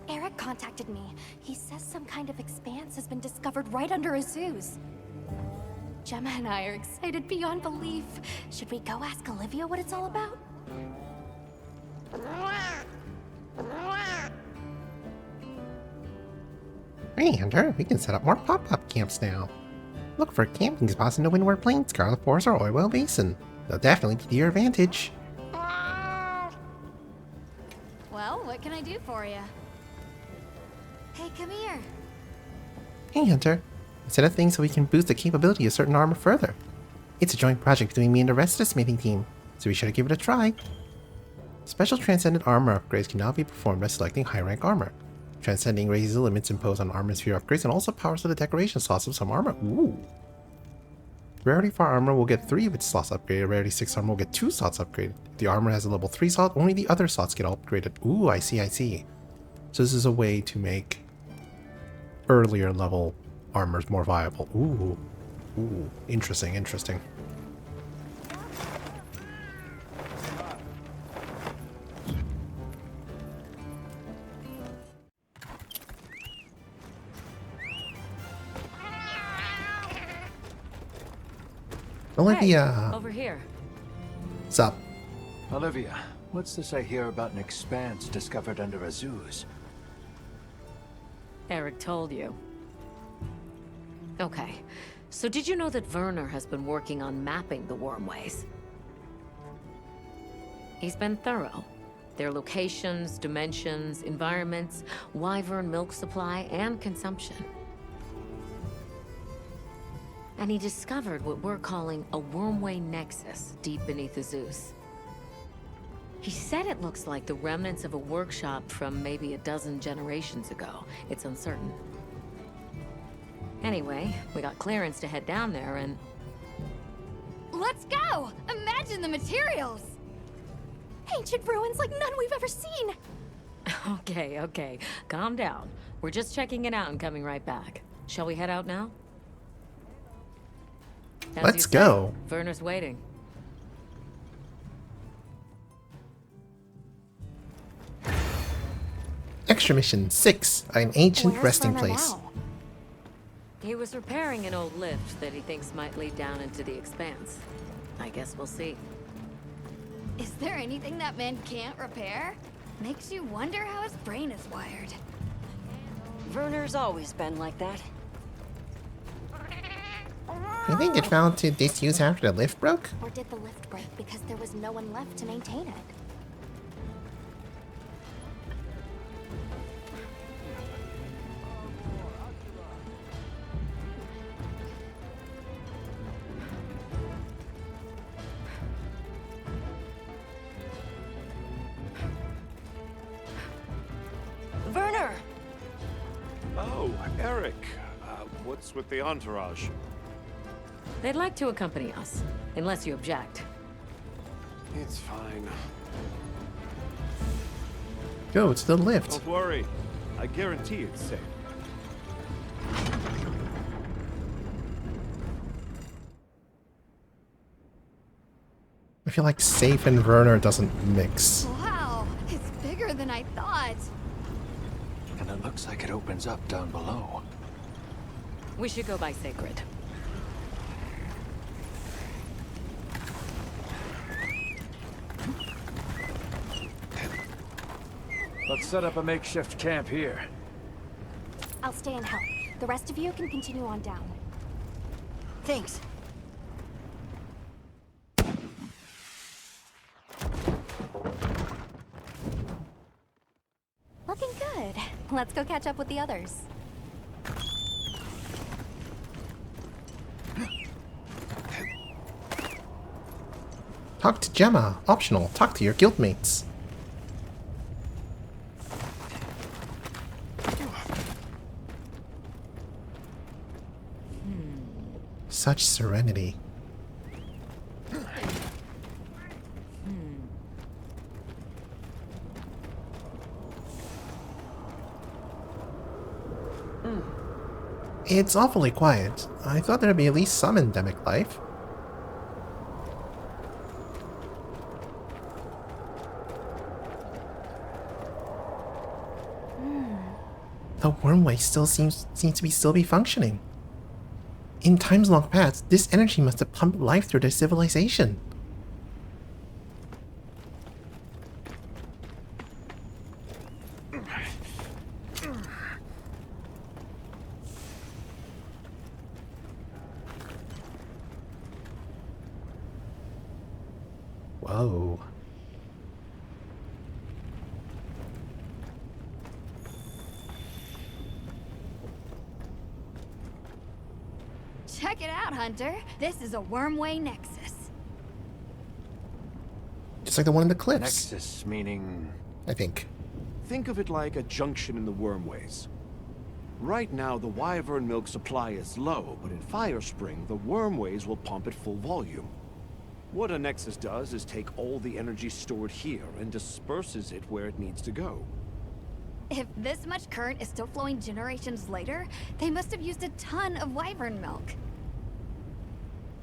Eric contacted me. He says some kind of expanse has been discovered right under Azuz. Gemma and I are excited beyond belief. Should we go ask Olivia what it's all about? Hey, Hunter, we can set up more pop-up camps now. Look for camping spots in the Windward Plains, Scarlet Forest, or Oilwell Basin. They'll definitely be to your advantage. Well, what can I do for you? Hey, come here. Hey, Hunter. I set up things so we can boost the capability of certain armor further. It's a joint project between me and the rest of the smithing team, so be sure to give it a try. Special Transcendent armor upgrades can now be performed by selecting high-rank armor. Transcending raises the limits imposed on armor sphere upgrades and also powers the decoration slots of some armor. Ooh. Rarity 4 armor will get 3 of its slots upgraded. Rarity 6 armor will get 2 slots upgraded. If the armor has a level 3 slot, only the other slots get upgraded. Ooh, I see, I see. So this is a way to make earlier level armors more viable. Ooh. Ooh. Interesting, interesting. Olivia! Hey, over here. Sup? Olivia, what's this I hear about an expanse discovered under Azuz? Eric told you. Okay, so did you know that Werner has been working on mapping the wormways? He's been thorough. Their locations, dimensions, environments, wyvern milk supply, and consumption. And he discovered what we're calling a wormway nexus deep beneath Azuz. He said it looks like the remnants of a workshop from maybe a dozen generations ago. It's uncertain. Anyway, we got clearance to head down there and... Let's go! Imagine the materials! Ancient ruins like none we've ever seen! Okay, calm down. We're just checking it out and coming right back. Shall we head out now? As Let's go. Werner's waiting. Extra mission 6, an ancient Where's resting Werner place. now? He was repairing an old lift that he thinks might lead down into the expanse. I guess we'll see. Is there anything that man can't repair? Makes you wonder how his brain is wired. Werner's always been like that. You think it fell into disuse after the lift broke? Or did the lift break because there was no one left to maintain it? Werner! Oh, Eric. What's with the entourage? They'd like to accompany us, unless you object. It's fine. Go to the lift. Don't worry. I guarantee it's safe. I feel like safe and Werner doesn't mix. Wow, it's bigger than I thought. And it looks like it opens up down below. We should go by Sacred. Let's set up a makeshift camp here. I'll stay and help. The rest of you can continue on down. Thanks. Looking good. Let's go catch up with the others. Talk to Gemma. Optional. Talk to your guildmates. Such serenity. It's awfully quiet. I thought there'd be at least some endemic life. The wormway still seems to be functioning. In times long past, this energy must have pumped life through their civilization. Whoa. Check it out, Hunter. This is a wormway nexus. Just like the one in the cliffs, Nexus meaning... I think. Think of it like a junction in the wormways. Right now, the wyvern milk supply is low, but in Firespring, the wormways will pump at full volume. What a nexus does is take all the energy stored here and disperses it where it needs to go. If this much current is still flowing generations later, they must have used a ton of wyvern milk.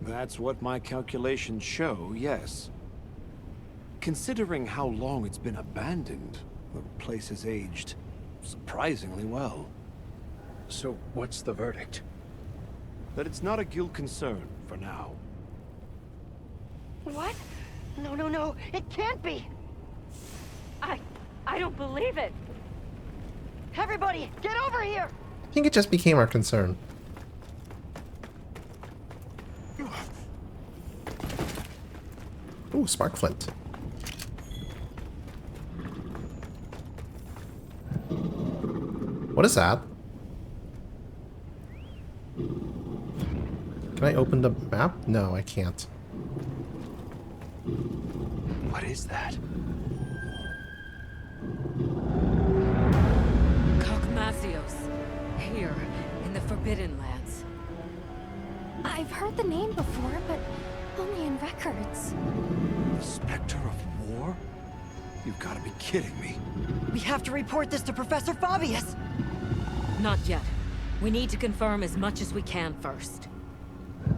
That's what my calculations show, yes. Considering how long it's been abandoned, the place has aged surprisingly well. So what's the verdict? That it's not a guild concern for now. What? No, no, no. It can't be. I don't believe it. Everybody, get over here. I think it just became our concern. Ooh, spark flint. What is that? Can I open the map? No, I can't. What is that? Cogmasios, here in the Forbidden Lands. I've heard the name before, but only in records. The Spectre of War? You've got to be kidding me. We have to report this to Professor Fabius. Not yet. We need to confirm as much as we can first.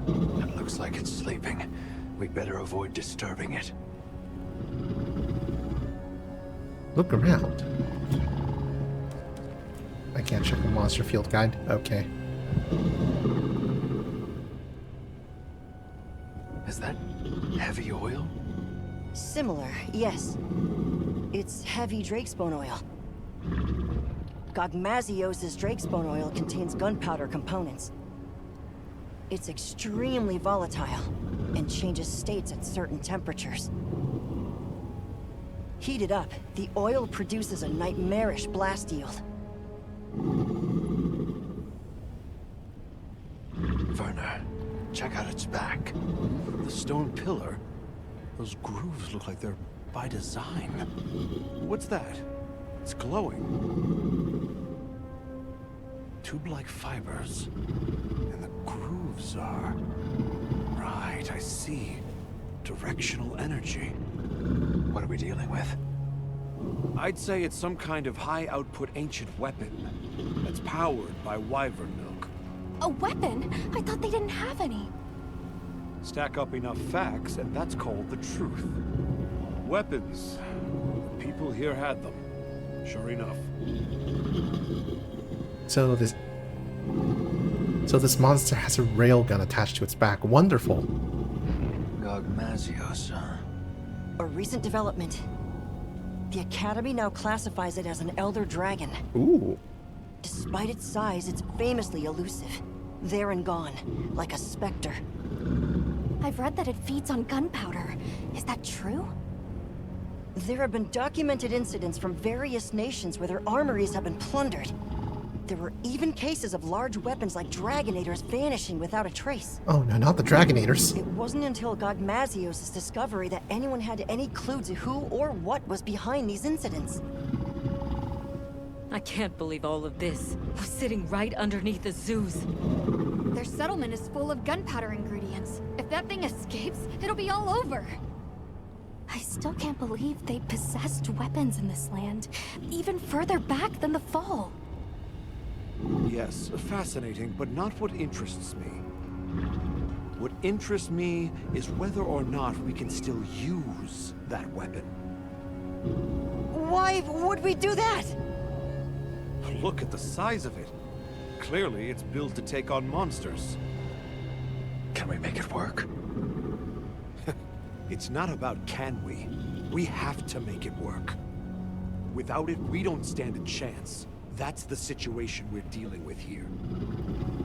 It looks like it's sleeping. We better avoid disturbing it. Look around. I can't check the monster field guide. Okay. Is that heavy oil? Similar, yes. It's heavy drakesbone oil. Gogmasios' drakesbone oil contains gunpowder components. It's extremely volatile and changes states at certain temperatures. Heated up, the oil produces a nightmarish blast yield. Werner, check out its back. The stone pillar? Those grooves look like they're by design. What's that? It's glowing. Tube-like fibers. And the grooves are... Right, I see. Directional energy. What are we dealing with? I'd say it's some kind of high-output ancient weapon that's powered by wyvern milk. A weapon? I thought they didn't have any. Stack up enough facts, and that's called the truth. Weapons. The people here had them. Sure enough. So this monster has a railgun attached to its back. Wonderful. Gogmasios, huh? A recent development. The Academy now classifies it as an Elder Dragon. Ooh. Despite its size, it's famously elusive. There and gone, like a specter. I've read that it feeds on gunpowder. Is that true? There have been documented incidents from various nations where their armories have been plundered. There were even cases of large weapons like Dragonators vanishing without a trace. Oh no, not the Dragonators. It wasn't until Gogmasios' discovery that anyone had any clue to who or what was behind these incidents. I can't believe all of this was sitting right underneath Azuz. Their settlement is full of gunpowder ingredients. If that thing escapes, it'll be all over. I still can't believe they possessed weapons in this land, even further back than the Fall. Yes, fascinating, but not what interests me. What interests me is whether or not we can still use that weapon. Why would we do that? Look at the size of it. Clearly, it's built to take on monsters. Can we make it work? It's not about can we. We have to make it work. Without it, we don't stand a chance. That's the situation we're dealing with here.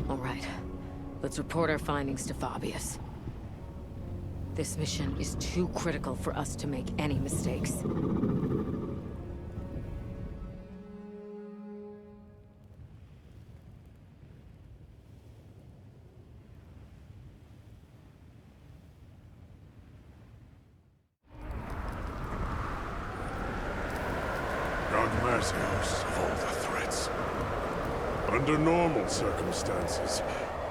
All right. Let's report our findings to Fabius. This mission is too critical for us to make any mistakes. Gogmasios of all the threats. Under normal circumstances,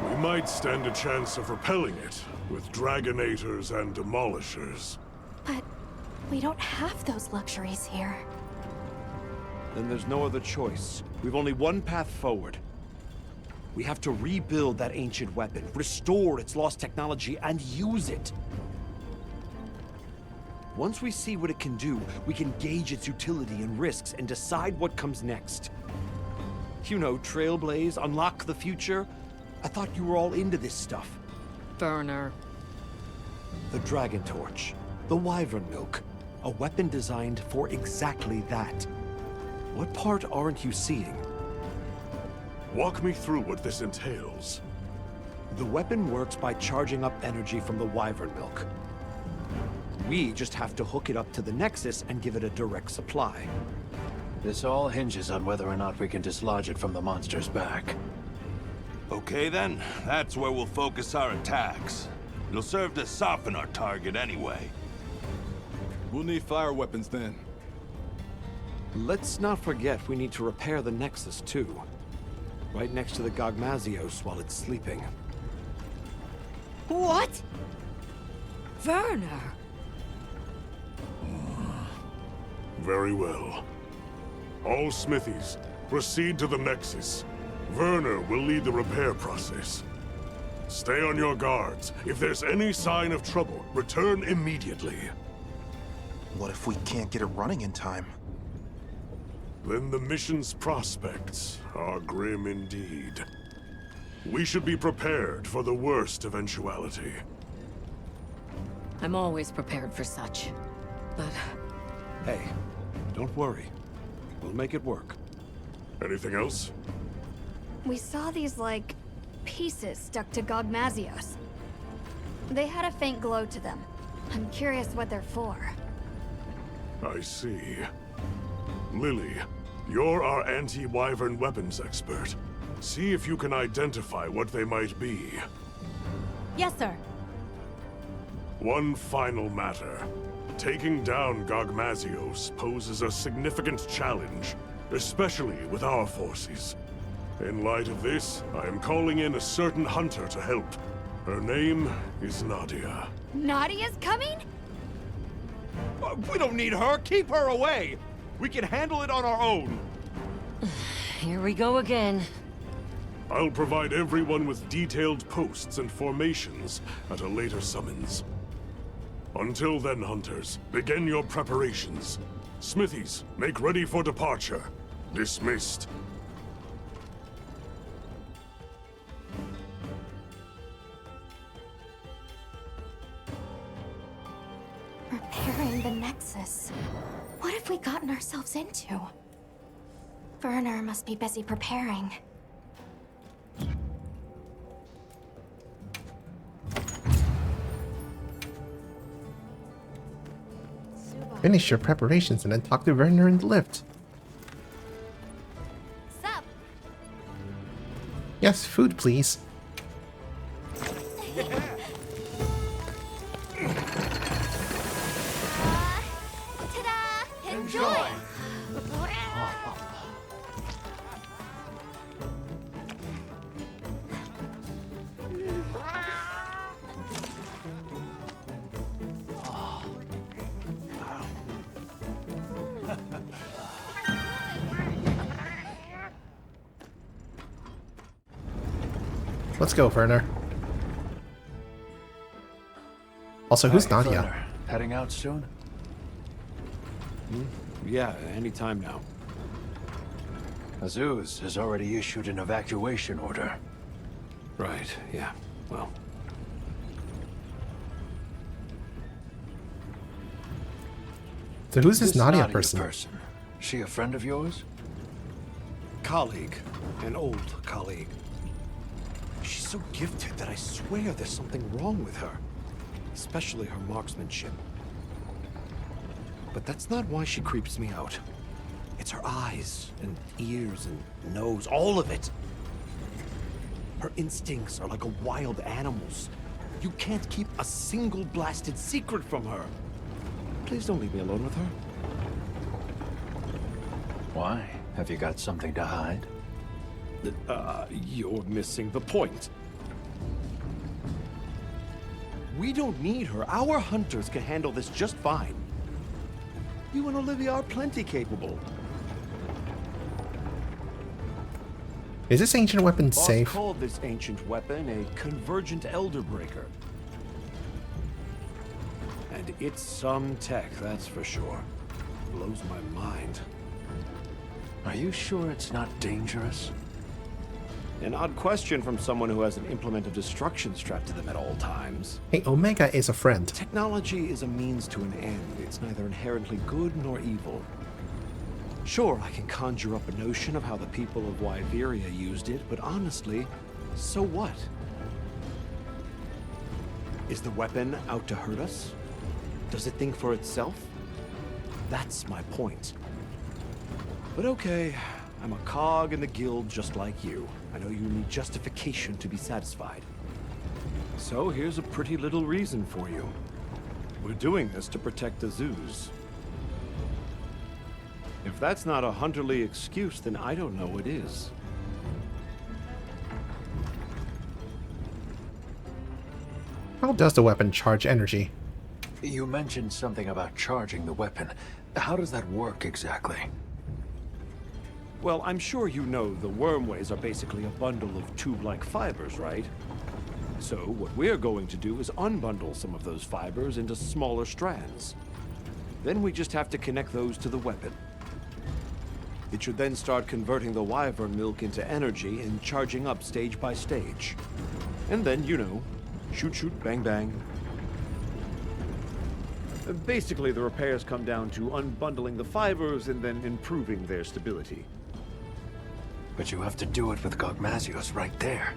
we might stand a chance of repelling it with Dragonators and Demolishers. But we don't have those luxuries here. Then there's no other choice. We've only one path forward. We have to rebuild that ancient weapon, restore its lost technology, and use it. Once we see what it can do, we can gauge its utility and risks and decide what comes next. You know, trailblaze, unlock the future. I thought you were all into this stuff. Burner. The Dragon Torch, the Wyvern Milk, a weapon designed for exactly that. What part aren't you seeing? Walk me through what this entails. The weapon works by charging up energy from the Wyvern Milk. We just have to hook it up to the Nexus and give it a direct supply. This all hinges on whether or not we can dislodge it from the monster's back. Okay then, that's where we'll focus our attacks. It'll serve to soften our target anyway. We'll need fire weapons then. Let's not forget we need to repair the Nexus too. Right next to the Gogmasios while it's sleeping. What? Werner! Very well. All smithies, proceed to the Nexus. Werner will lead the repair process. Stay on your guards. If there's any sign of trouble, return immediately. What if we can't get it running in time? Then the mission's prospects are grim indeed. We should be prepared for the worst eventuality. I'm always prepared for such. But Hey, don't worry. We'll make it work. Anything else? We saw these, like, pieces stuck to Gogmasios. They had a faint glow to them. I'm curious what they're for. I see. Lily, you're our anti-Wyvern weapons expert. See if you can identify what they might be. Yes, sir. One final matter. Taking down Gogmasios poses a significant challenge, especially with our forces. In light of this, I am calling in a certain hunter to help. Her name is Nadia. Nadia's coming? We don't need her. Keep her away. We can handle it on our own. here we go again. I'll provide everyone with detailed posts and formations at a later summons. Until then, hunters, begin your preparations. Smithies, make ready for departure. Dismissed. Repairing the Nexus. What have we gotten ourselves into? Werner must be busy preparing. Finish your preparations and then talk to Werner in the lift. Sup? Yes, food please. Ta-da! Enjoy! Let's go, Werner. Also, who's Hey, Nadia? Werner, heading out soon? Yeah, anytime now. Azuz has already issued an evacuation order. Right, yeah. Well, So who's this Nadia person? She a friend of yours? colleague. An old colleague. She's so gifted that I swear there's something wrong with her. Especially her marksmanship. But that's not why she creeps me out. It's her eyes, and ears, and nose, all of it. Her instincts are like a wild animal's. You can't keep a single blasted secret from her. Please don't leave me alone with her. Why? Have you got something to hide? You're missing the point. We don't need her. Our hunters can handle this just fine. You and Olivia are plenty capable. Is this ancient weapon Boss safe? called this ancient weapon a convergent elder breaker. And it's some tech, that's for sure. Blows my mind. Are you sure it's not dangerous? An odd question from someone who has an implement of destruction strapped to them at all times. Hey, Omega is a friend. Technology is a means to an end. It's neither inherently good nor evil. Sure, I can conjure up a notion of how the people of Wyveria used it, but honestly, so what? Is the weapon out to hurt us? Does it think for itself? That's my point. But okay, I'm a cog in the guild just like you. I know you need justification to be satisfied. So here's a pretty little reason for you. We're doing this to protect Azuz. If that's not a hunterly excuse, then I don't know what is. How does the weapon charge energy? You mentioned something about charging the weapon. How does that work exactly? Well, I'm sure you know the wormways are basically a bundle of tube-like fibers, right? So what we're going to do is unbundle some of those fibers into smaller strands. Then we just have to connect those to the weapon. It should then start converting the wyvern milk into energy and charging up stage by stage. And then, you know, shoot, shoot, bang, bang. Basically, the repairs come down to unbundling the fibers and then improving their stability. But you have to do it with Gogmazios right there.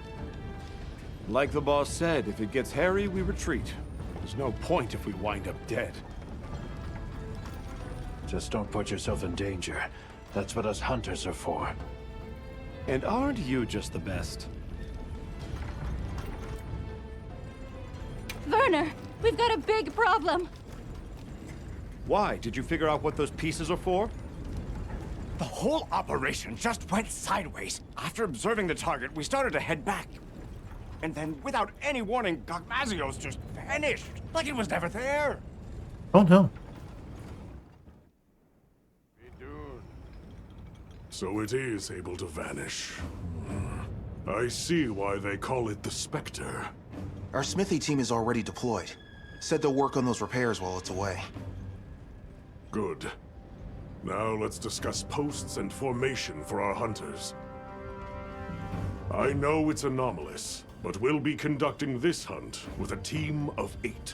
Like the boss said, if it gets hairy, we retreat. There's no point if we wind up dead. Just don't put yourself in danger. That's what us hunters are for. And aren't you just the best? Werner, we've got a big problem. Why? Did you figure out what those pieces are for? The whole operation just went sideways. After observing the target, we started to head back. And then, without any warning, Gogmazios just vanished. Like it was never there. Oh no. So it is able to vanish. I see why they call it the Spectre. Our smithy team is already deployed. Said they'll work on those repairs while it's away. Good. Now let's discuss posts and formation for our hunters. I know it's anomalous, but we'll be conducting this hunt with a team of 8.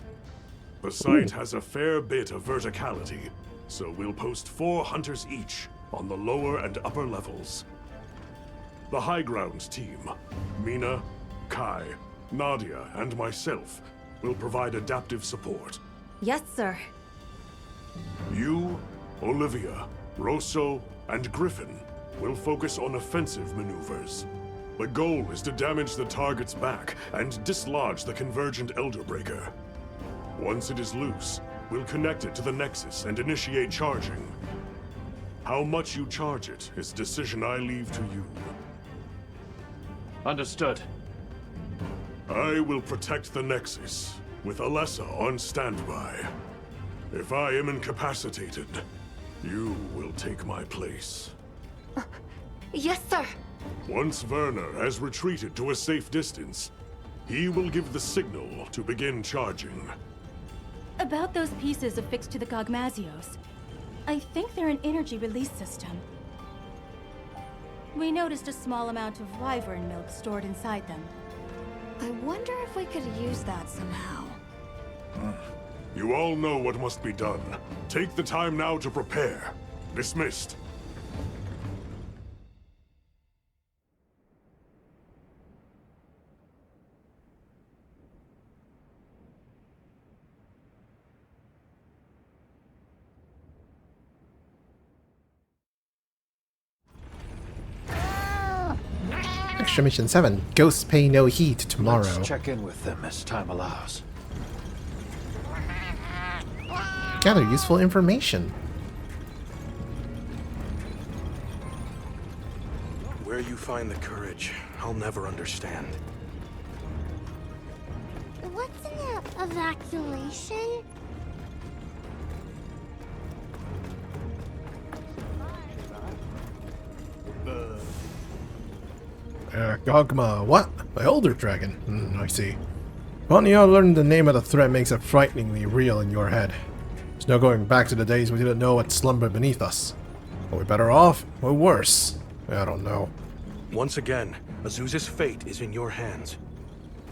The site has a fair bit of verticality, so we'll post 4 hunters each on the lower and upper levels. The high ground team, Mina, Kai, Nadia, and myself, will provide adaptive support. Yes, sir. You, Olivia, Rosso, and Griffin will focus on offensive maneuvers. The goal is to damage the target's back and dislodge the convergent Elder Breaker. Once it is loose, we'll connect it to the Nexus and initiate charging. How much you charge it is a decision I leave to you. Understood. I will protect the Nexus, with Alessa on standby. If I am incapacitated, you will take my place. Yes, sir. Once Werner has retreated to a safe distance, he will give the signal to begin charging. About those pieces affixed to the Gogmazios. I think they're an energy release system. We noticed a small amount of wyvern milk stored inside them. I wonder if we could use that somehow. You all know what must be done. Take the time now to prepare. Dismissed. Extra Mission 7. Ghosts pay no heed tomorrow. Let's check in with them as time allows. Gather useful information. Where you find the courage, I'll never understand. What's an evacuation? Gogma, what? The Elder Dragon? I see. Only I learned the name of the threat makes it frighteningly real in your head. There's no going back to the days we didn't know what slumbered beneath us. Are we better off, or worse? I don't know. Once again, Azuz's fate is in your hands.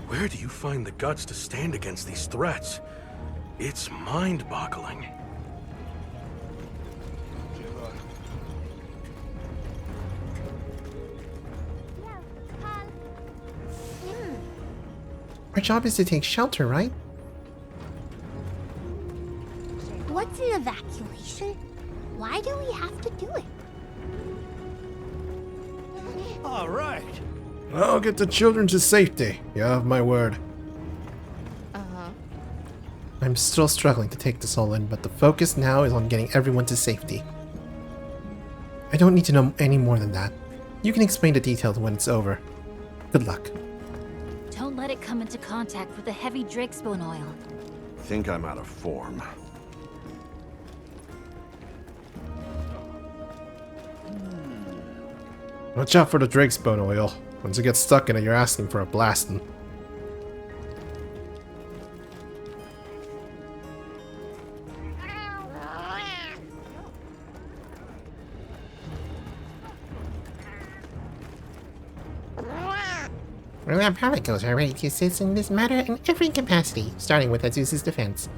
Where do you find the guts to stand against these threats? It's mind-boggling. Our job is to take shelter, right? What's an evacuation? Why do we have to do it? All right. I'll get the children to safety. You have my word. I'm still struggling to take this all in, but the focus now is on getting everyone to safety. I don't need to know any more than that. You can explain the details when it's over. Good luck. Don't let it come into contact with the heavy Drakesbone oil. Think I'm out of form. Watch out for the Drakesbone oil. Once it gets stuck in it, you're asking for a blasting. Our particles are ready to assist in this matter in every capacity, starting with Azuz's defense.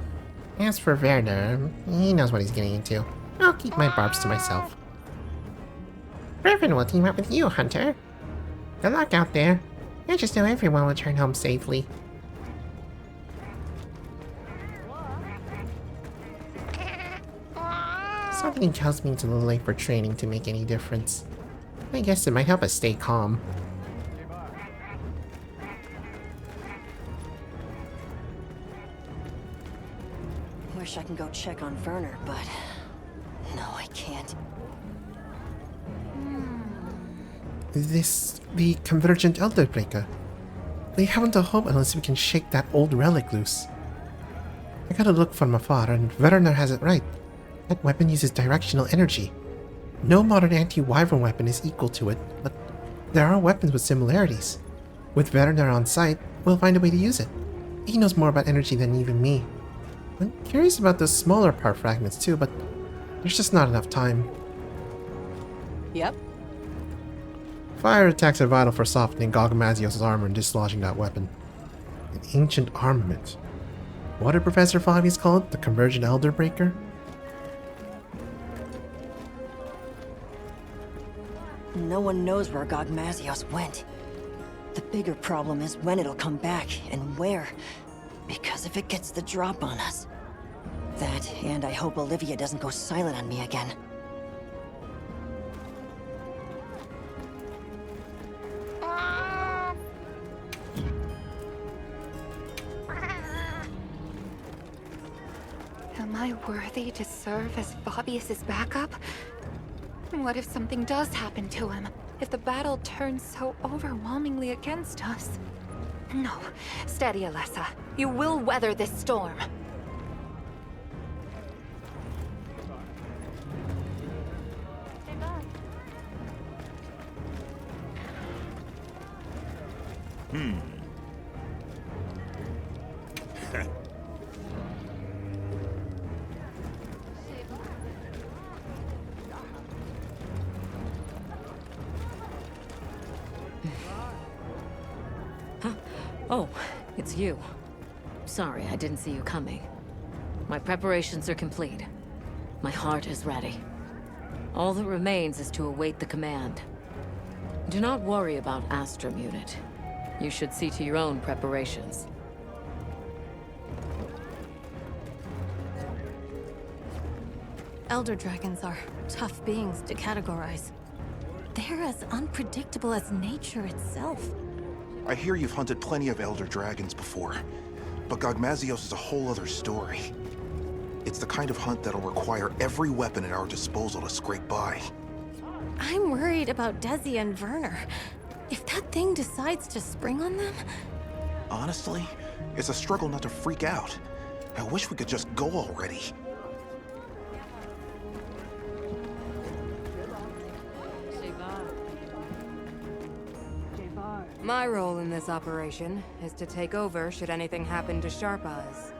As for Werner, he knows what he's getting into. I'll keep my barbs to myself. Griffin will team up with you, Hunter. Good luck out there. I just know everyone will return home safely. Something tells me it's a little late for training to make any difference. I guess it might help us stay calm. Wish I can go check on Werner, but no, I can't. This, the Convergent Elder Breaker. We haven't a hope unless we can shake that old relic loose. I gotta look from afar, and Werner has it right. That weapon uses directional energy. No modern anti-wyvern weapon is equal to it, but there are weapons with similarities. With Werner on site, we'll find a way to use it. He knows more about energy than even me. I'm curious about those smaller part fragments too, but there's just not enough time. Yep. Fire attacks are vital for softening Gogmazios' armor and dislodging that weapon. An ancient armament. What did Professor Fabius call it? The Convergent Elder Breaker? No one knows where Gogmazios went. The bigger problem is when it'll come back, and where. Because if it gets the drop on us... That, and I hope Olivia doesn't go silent on me again. Am I worthy to serve as Fabius's backup? What if something does happen to him? If the battle turns so overwhelmingly against us? No. Steady, Alessa. You will weather this storm. Huh? Oh, it's you. Sorry, I didn't see you coming. My preparations are complete. My heart is ready. All that remains is to await the command. Do not worry about Astrum Unit. You should see to your own preparations. Elder dragons are tough beings to categorize. They're as unpredictable as nature itself. I hear you've hunted plenty of Elder Dragons before, but Gogmazios is a whole other story. It's the kind of hunt that'll require every weapon at our disposal to scrape by. I'm worried about Desi and Werner. If that thing decides to spring on them... Honestly, it's a struggle not to freak out. I wish we could just go already. My role in this operation is to take over should anything happen to Sharp Eyes.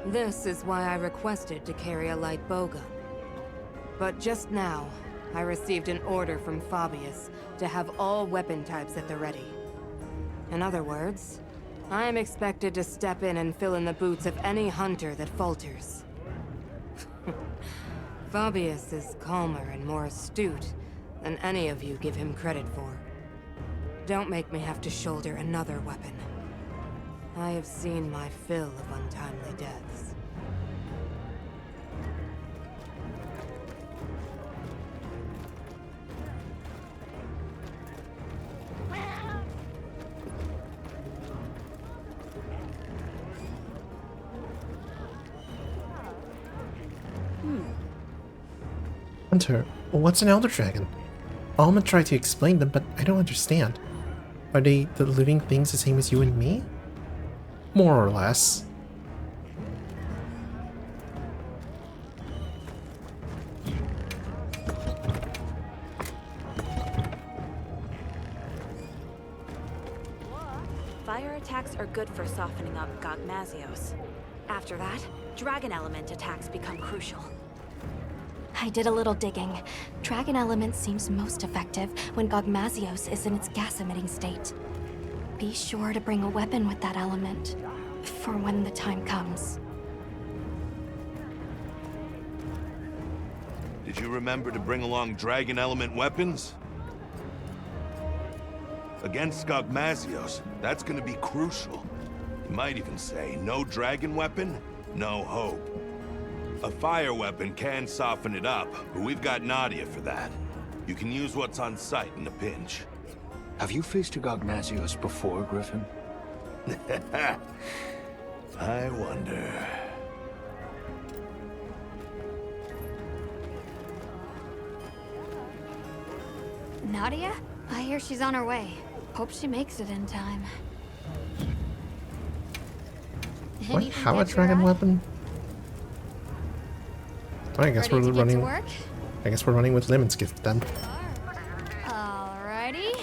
This is why I requested to carry a light bowgun. But just now, I received an order from Fabius to have all weapon types at the ready. In other words, I am expected to step in and fill in the boots of any hunter that falters. Fabius is calmer and more astute than any of you give him credit for. Don't make me have to shoulder another weapon. I have seen my fill of untimely deaths. Hunter, what's an Elder Dragon? Alma tried to explain them, but I don't understand. Are they the living things the same as you and me? More or less. Fire attacks are good for softening up Gogmazios. After that, dragon element attacks become crucial. I did a little digging. Dragon element seems most effective when Gogmazios is in its gas-emitting state. Be sure to bring a weapon with that element, for when the time comes. Did you remember to bring along dragon element weapons? Against Gogmazios, that's gonna be crucial. You might even say, no dragon weapon, no hope. A fire weapon can soften it up, but we've got Nadia for that. You can use what's on site in a pinch. Have you faced a Gogmazios before, Griffin? I wonder. Nadia? I hear she's on her way. Hope she makes it in time. What? How a dragon weapon? I guess we're running. I guess we're running with Lemon's gift then. Alrighty.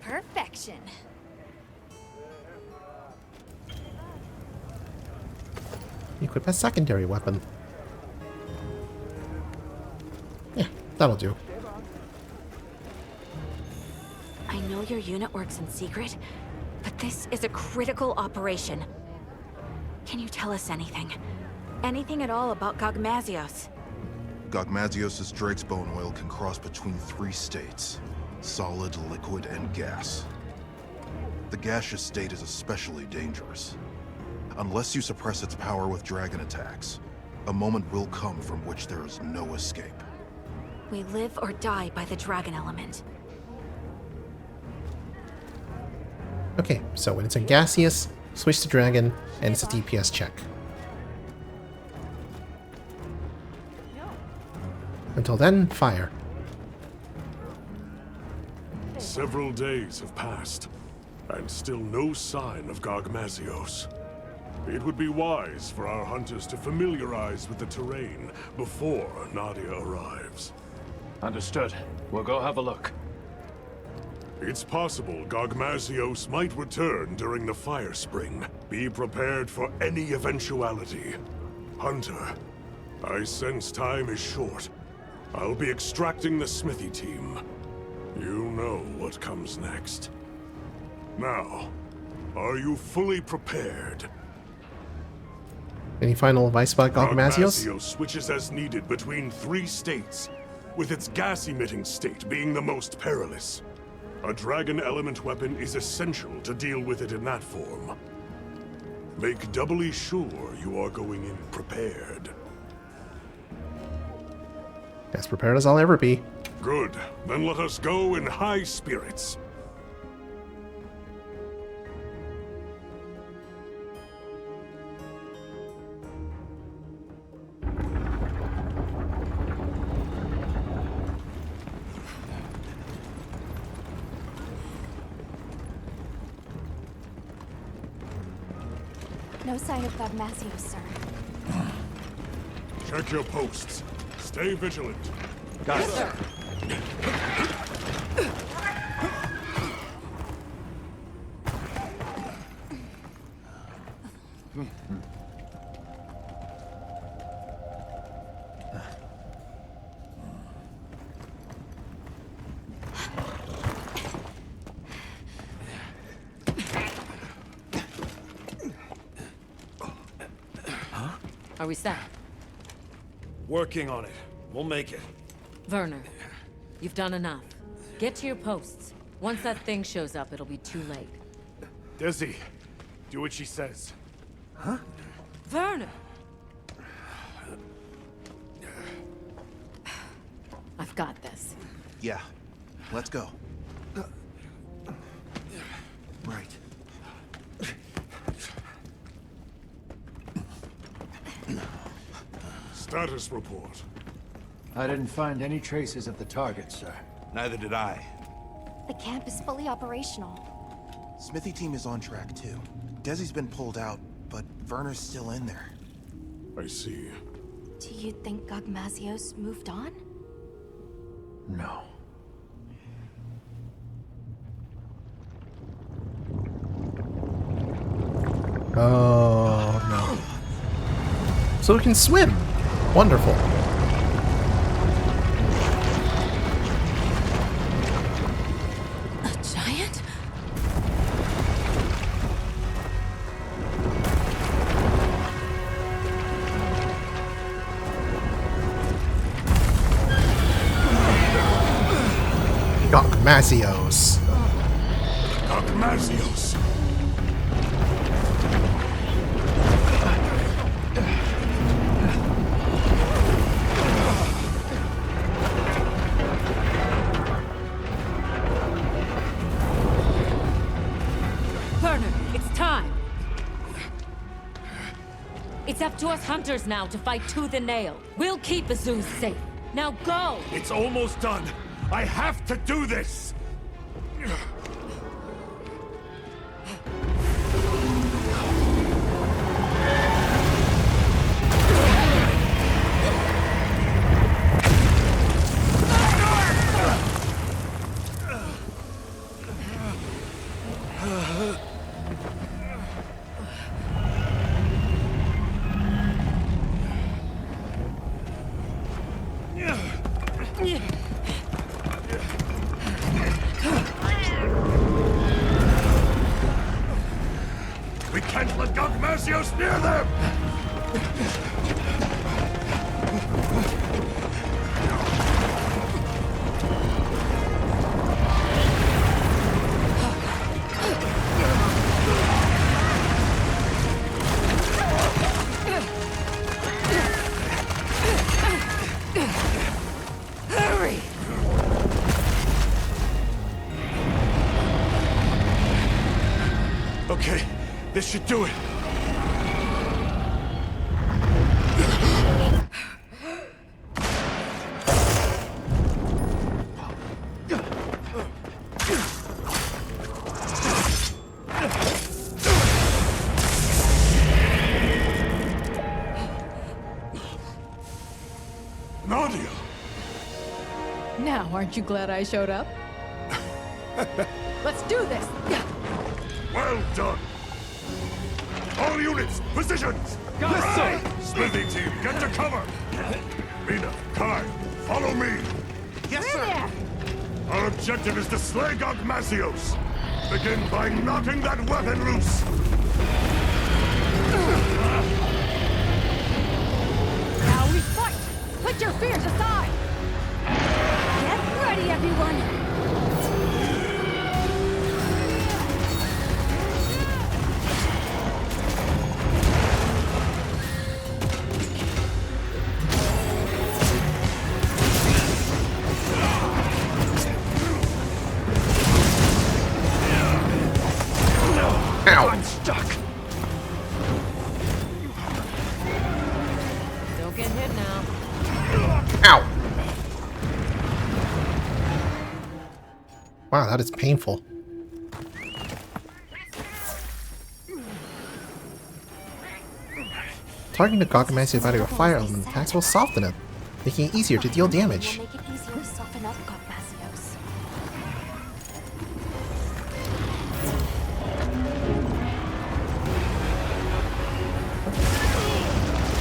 Perfection. Equip a secondary weapon. Yeah, that'll do. I know your unit works in secret, but this is a critical operation. Can you tell us anything? Anything at all about Gogmazios? Gogmazios' Drake's bone oil can cross between 3 states: solid, liquid, and gas. The gaseous state is especially dangerous. Unless you suppress its power with dragon attacks, a moment will come from which there is no escape. We live or die by the dragon element. Okay, so when it's a gaseous, switch to dragon, and it's a DPS check. Until then, fire. Several days have passed, and still no sign of Gogmazios. It would be wise for our hunters to familiarize with the terrain before Nadia arrives. Understood. We'll go have a look. It's possible Gogmazios might return during the Fire Spring. Be prepared for any eventuality. Hunter, I sense time is short. I'll be extracting the smithy team. You know what comes next. Now, are you fully prepared? Any final advice about Gogmazios? Gogmazios switches as needed between 3 states, with its gas-emitting state being the most perilous. A dragon element weapon is essential to deal with it in that form. Make doubly sure you are going in prepared. As prepared as I'll ever be. Good. Then let us go in high spirits. No sign of Gogmazios, sir. Check your posts. Stay vigilant. Got it, sir. Are we set? Working on it. We'll make it. Werner, you've done enough. Get to your posts. Once that thing shows up, it'll be too late. Dizzy, do what she says. Huh? Werner! I've got this. Yeah. Let's go. Right. Status report. I didn't find any traces of the target, sir. Neither did I. The camp is fully operational. Smithy team is on track too. Desi's been pulled out, but Werner's still in there. I see. Do you think Gogmazios moved on? No. Oh, no. So we can swim. Wonderful. A giant? Gogmazios. Gogmazios. Werner, it's time! It's up to us hunters now to fight tooth and nail. We'll keep Azuz safe. Now go! It's almost done. I have to do this! We can't let Gogmazios near them! Hurry! Okay, this should do it. Nadia! Now, aren't you glad I showed up? Let's do this! Well done! All units, positions! Yes, sir! Smithy team, get to cover! Mina, Kai, follow me! Yes, sir! Our objective is to slay Gogmasios! Begin by knocking that weapon loose! Now we fight! Put your fears aside! Get ready, everyone! Ow! I'm stuck! Don't get hit now. Ow! Wow, that is painful. Targeting the Gogmasio body with fire element attacks will soften it, making it easier to deal damage. Make it easier to soften up Gogmasios.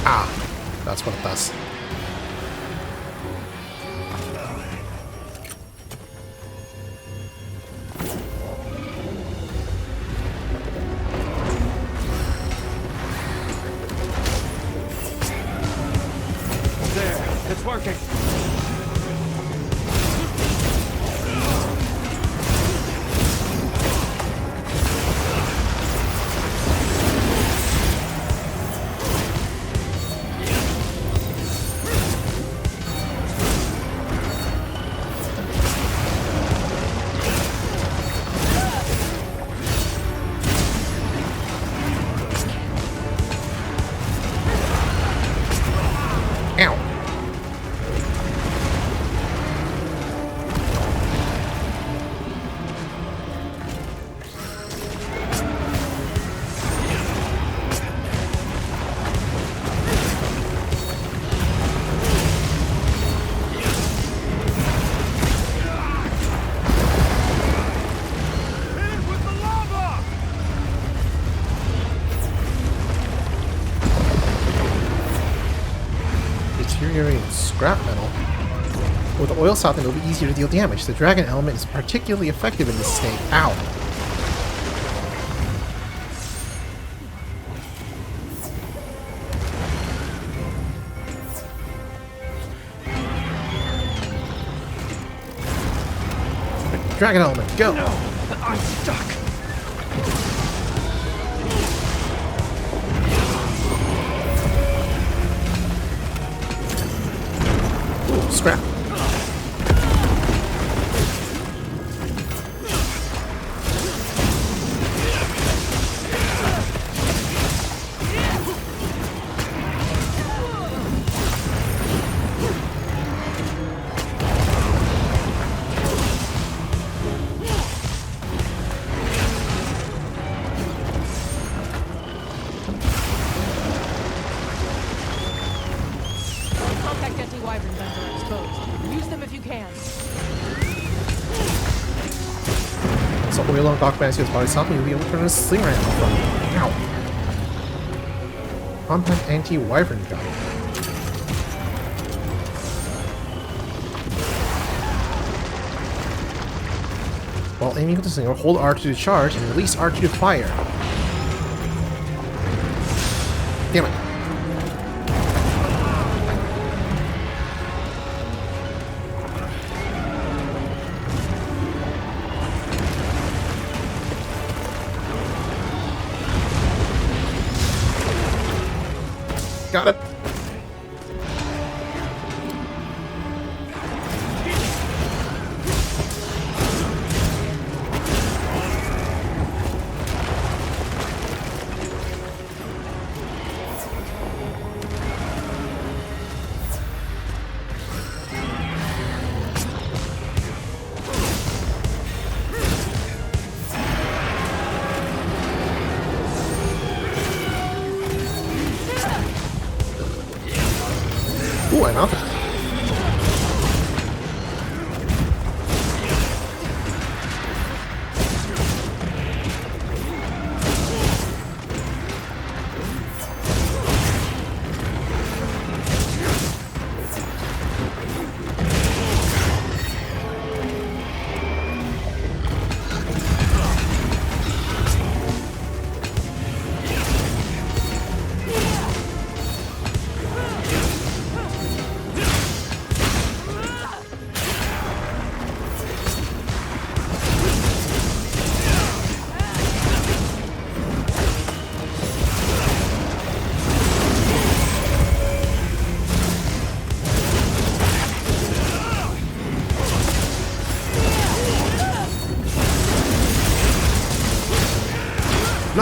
Ah, that's what it does. There, it's working. Ow! Deteriorating scrap metal. With the oil softening, it will be easier to deal damage. The dragon element is particularly effective in this state. Ow! Dragon element, go! No! I'm stuck! Ooh, scrap. Contact anti-wyvern guns are exposed. Use them if you can. So oil on Gogmasio's body softening, you'll be able to turn a slinger ammo from it. Ow! Compact anti-wyvern gun. While aiming with the slinger, hold R2 to charge and release R2 to fire. Damn it. Got it.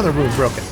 Another rune broken.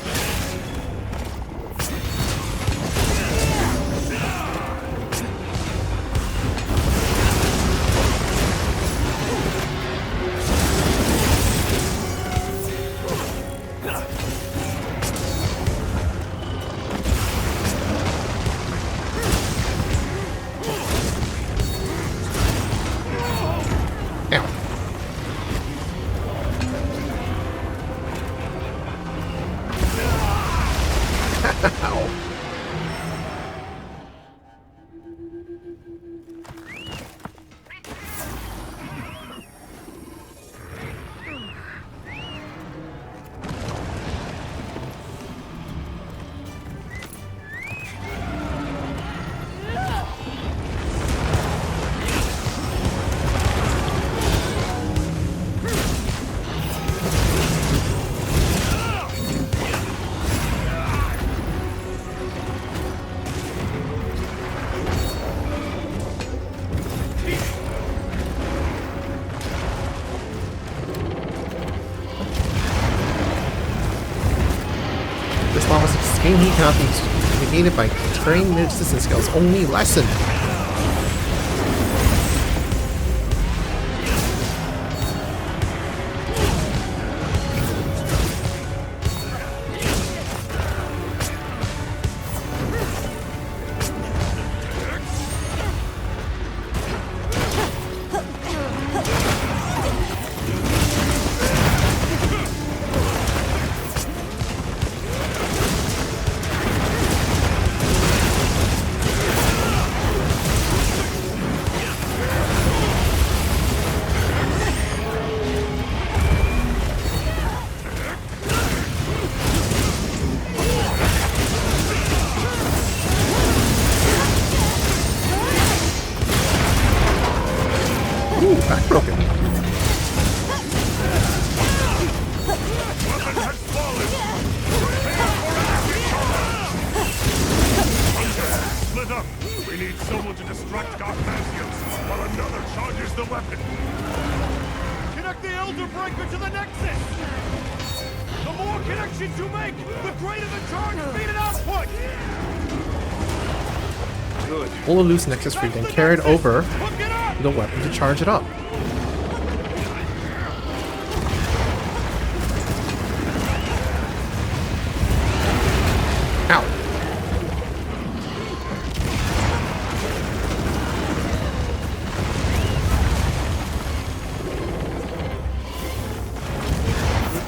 This lava escape heat cannot be negated by terrain resistance skills, only lessened. Ooh, back broken. Split up! We need someone to distract Garthasios while another charges the weapon! Connect the Elder Breaker to the Nexus! The more connections you make, the greater the charge speed and output! Good. Pull a loose Nexus free, then carry it over the weapon to charge it up. Ow.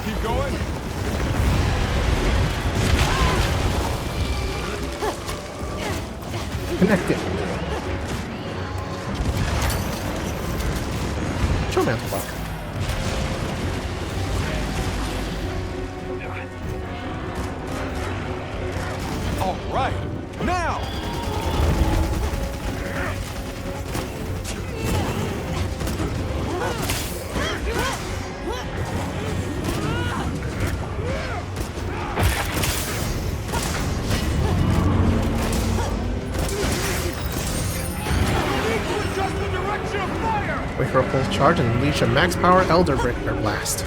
Keep going. Connect it. Show Mantle Buck. All right, now! Wait for a full charge and unleash a max power Elder Breaker blast.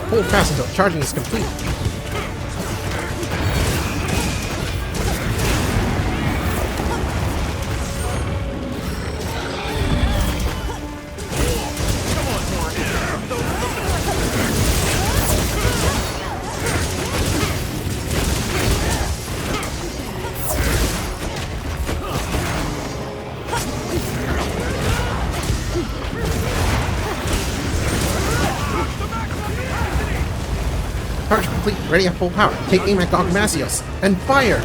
Hold fast until charging is complete. Charge complete, ready at full power. Take aim at Garthasios and fire!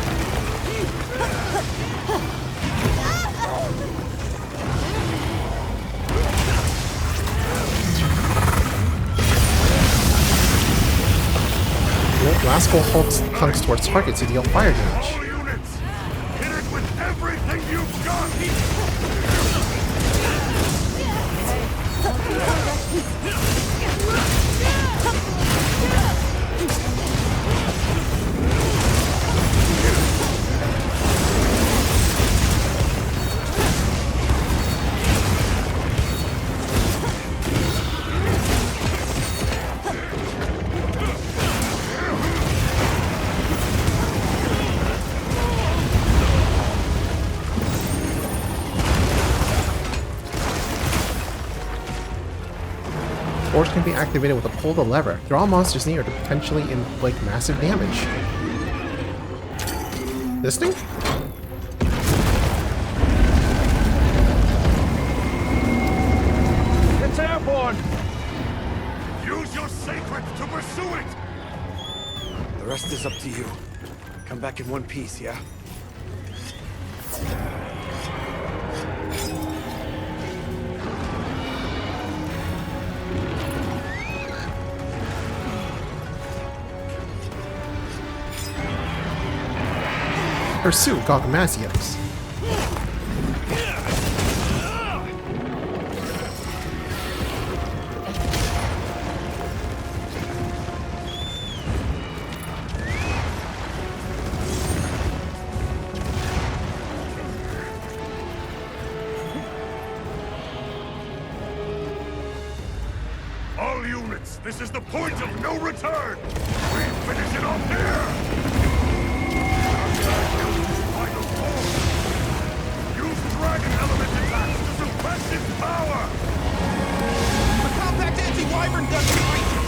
The blast will hold hunks towards target to deal fire damage. All units! Hit it with everything you've got! Force can be activated with a pull the lever. Draw monsters near to potentially inflict massive damage. This thing? It's airborne! Use your sacreds to pursue it! The rest is up to you. Come back in one piece, yeah? Pursue Gogmasios. All units, this is the point of no return! We finish it off here! Final form! Use dragon element attacks to suppress its power! A compact anti-wyvern gun can reach it!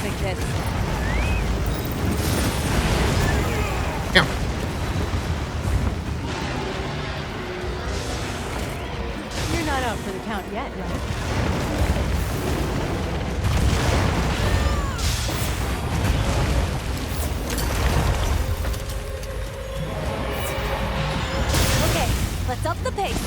Music hit. Yeah. You're not out for the count yet, right? Okay, let's up the pace.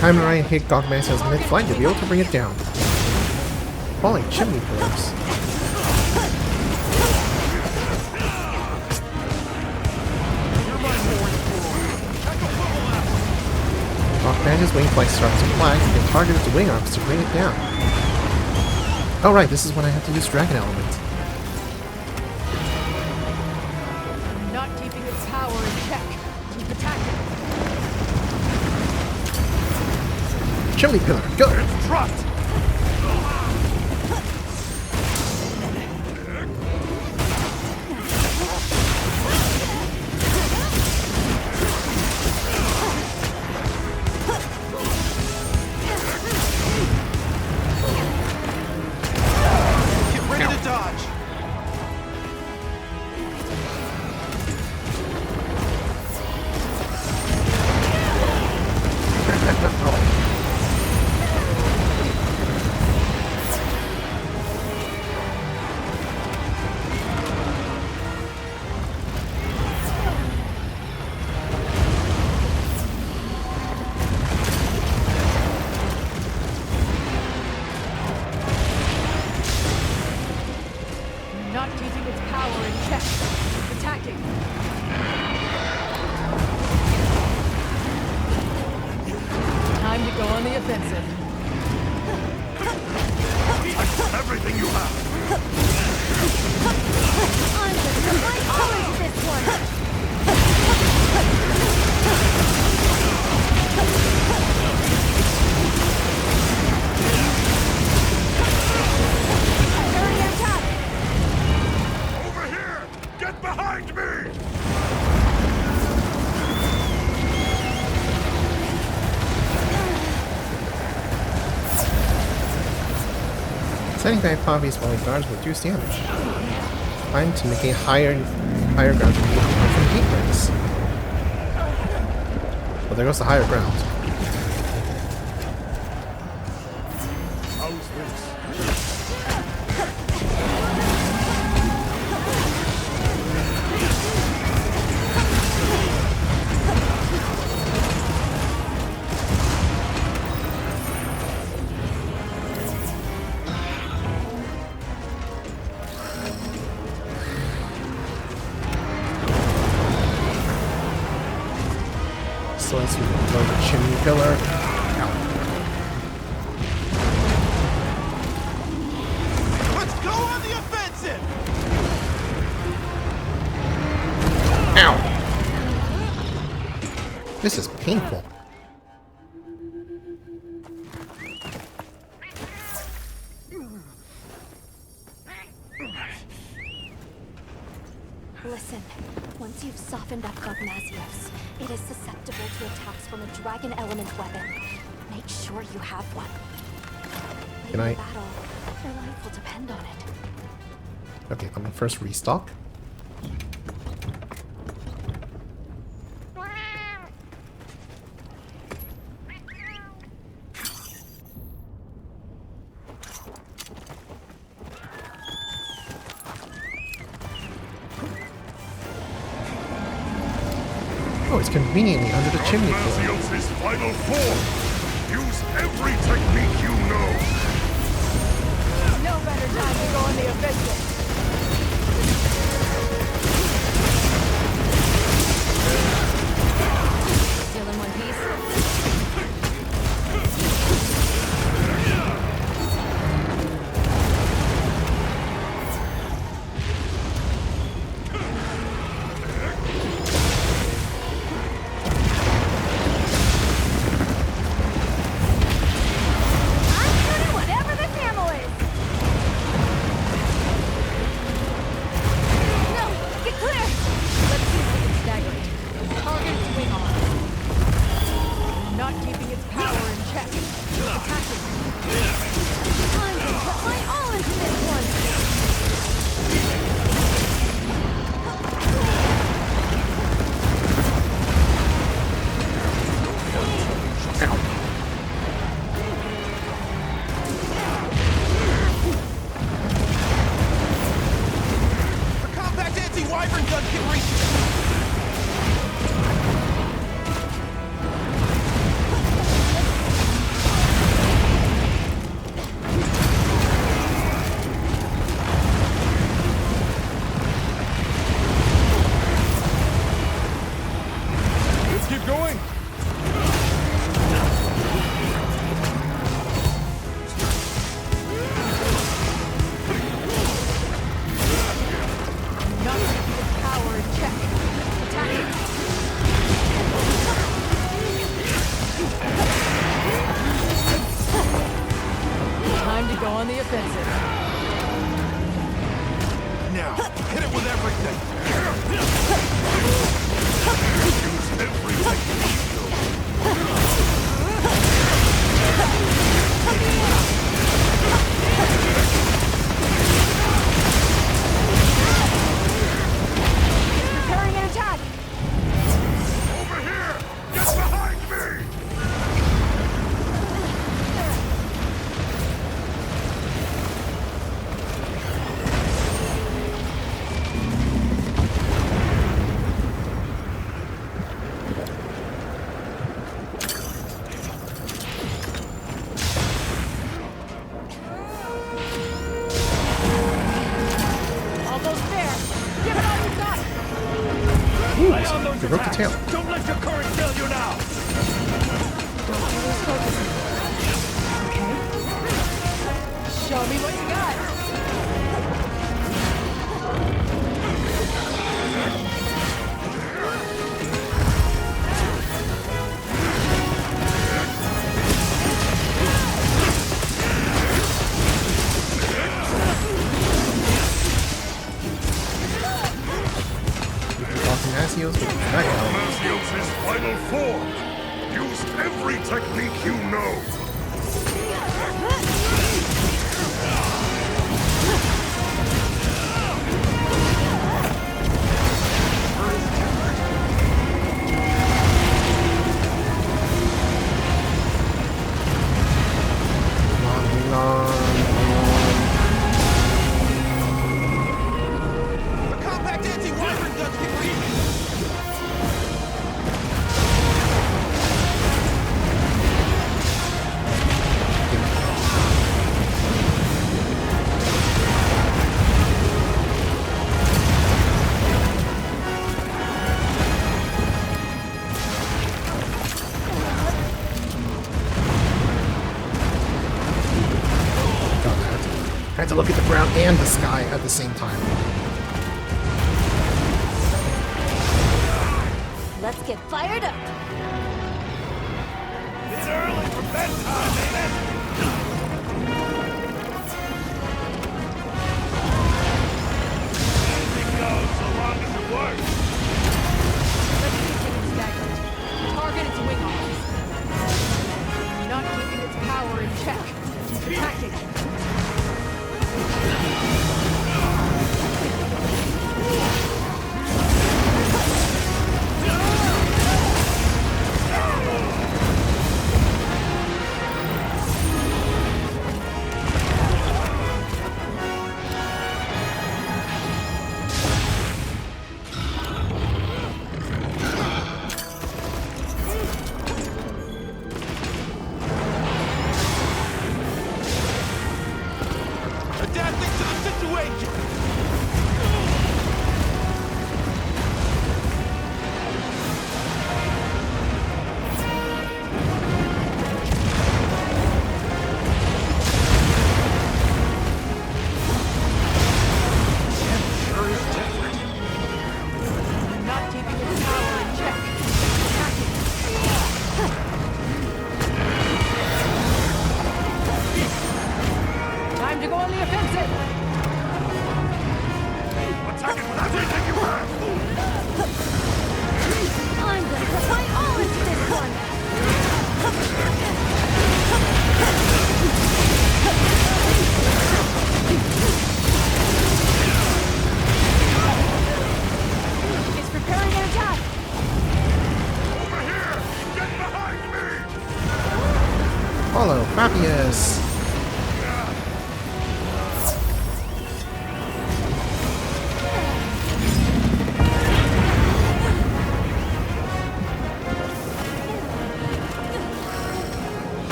Time and Ryan hit Gogmasios mid-flight to be able to bring it down. Falling chimney pillars. Gogmasios' wing flight starts to fly and can target its wing arms to bring it down. Oh right, this is when I have to use Dragon Element. Not keeping its power in check. Keep attacking. Chimney pillar, go! It's dropped! Get ready to dodge! Not keeping its power in check. Keep attacking. Time to go on the offensive. Everything you have! I'm gonna put my all into this one! Hurry attack! Over here! Get behind me! Setting back Poppy's falling guards will reduce damage. Time to make a higher ground to be from heat rings. Well, there goes the higher ground. How's this? So let's go the chimney pillar. Let's go on the offensive! Ow! This is painful. Listen, once you've softened up Gogmazios, it is susceptible to attacks from a dragon element weapon. Make sure you have one. Can I? In battle, your life will depend on it. Okay, I'm gonna first restock. Oh, it's conveniently under the chimney floor. Gogmazios' final form! Use every technique you know! No better time to go on the offensive. Still in one piece? Whatever this ammo is! No! Get clear! Let's see if we can stagger it. Target its wing arm. Not keeping its power in check. Attacking. Time to put my all into this one! The compact anti-wyvern gun can reach it! Let's keep going. Not keeping its power in check. Attacking. Time to go on the offensive. Now, hit it with everything! Use every technique you know! Preparing an attack! Over here! Get behind me! Almost there. Give it all you got. Ooh, you broke the tail. Don't let your courage fail you now! Okay. Show me what you got. Gogmazios with the dragon element. Gogmazios' final form! Use every technique you know! Come on, hang on. The compact anti-wyvern gun can reach it! I had to look at the ground and the sky at the same time. Let's get fired up! It's early for bedtime, ain't it? Anything goes so long as the Time to go on the offensive! Attack it with everything you have! I'm gonna put my all into this one! It's preparing an attack! Over here! Get behind me! Follow Fabius.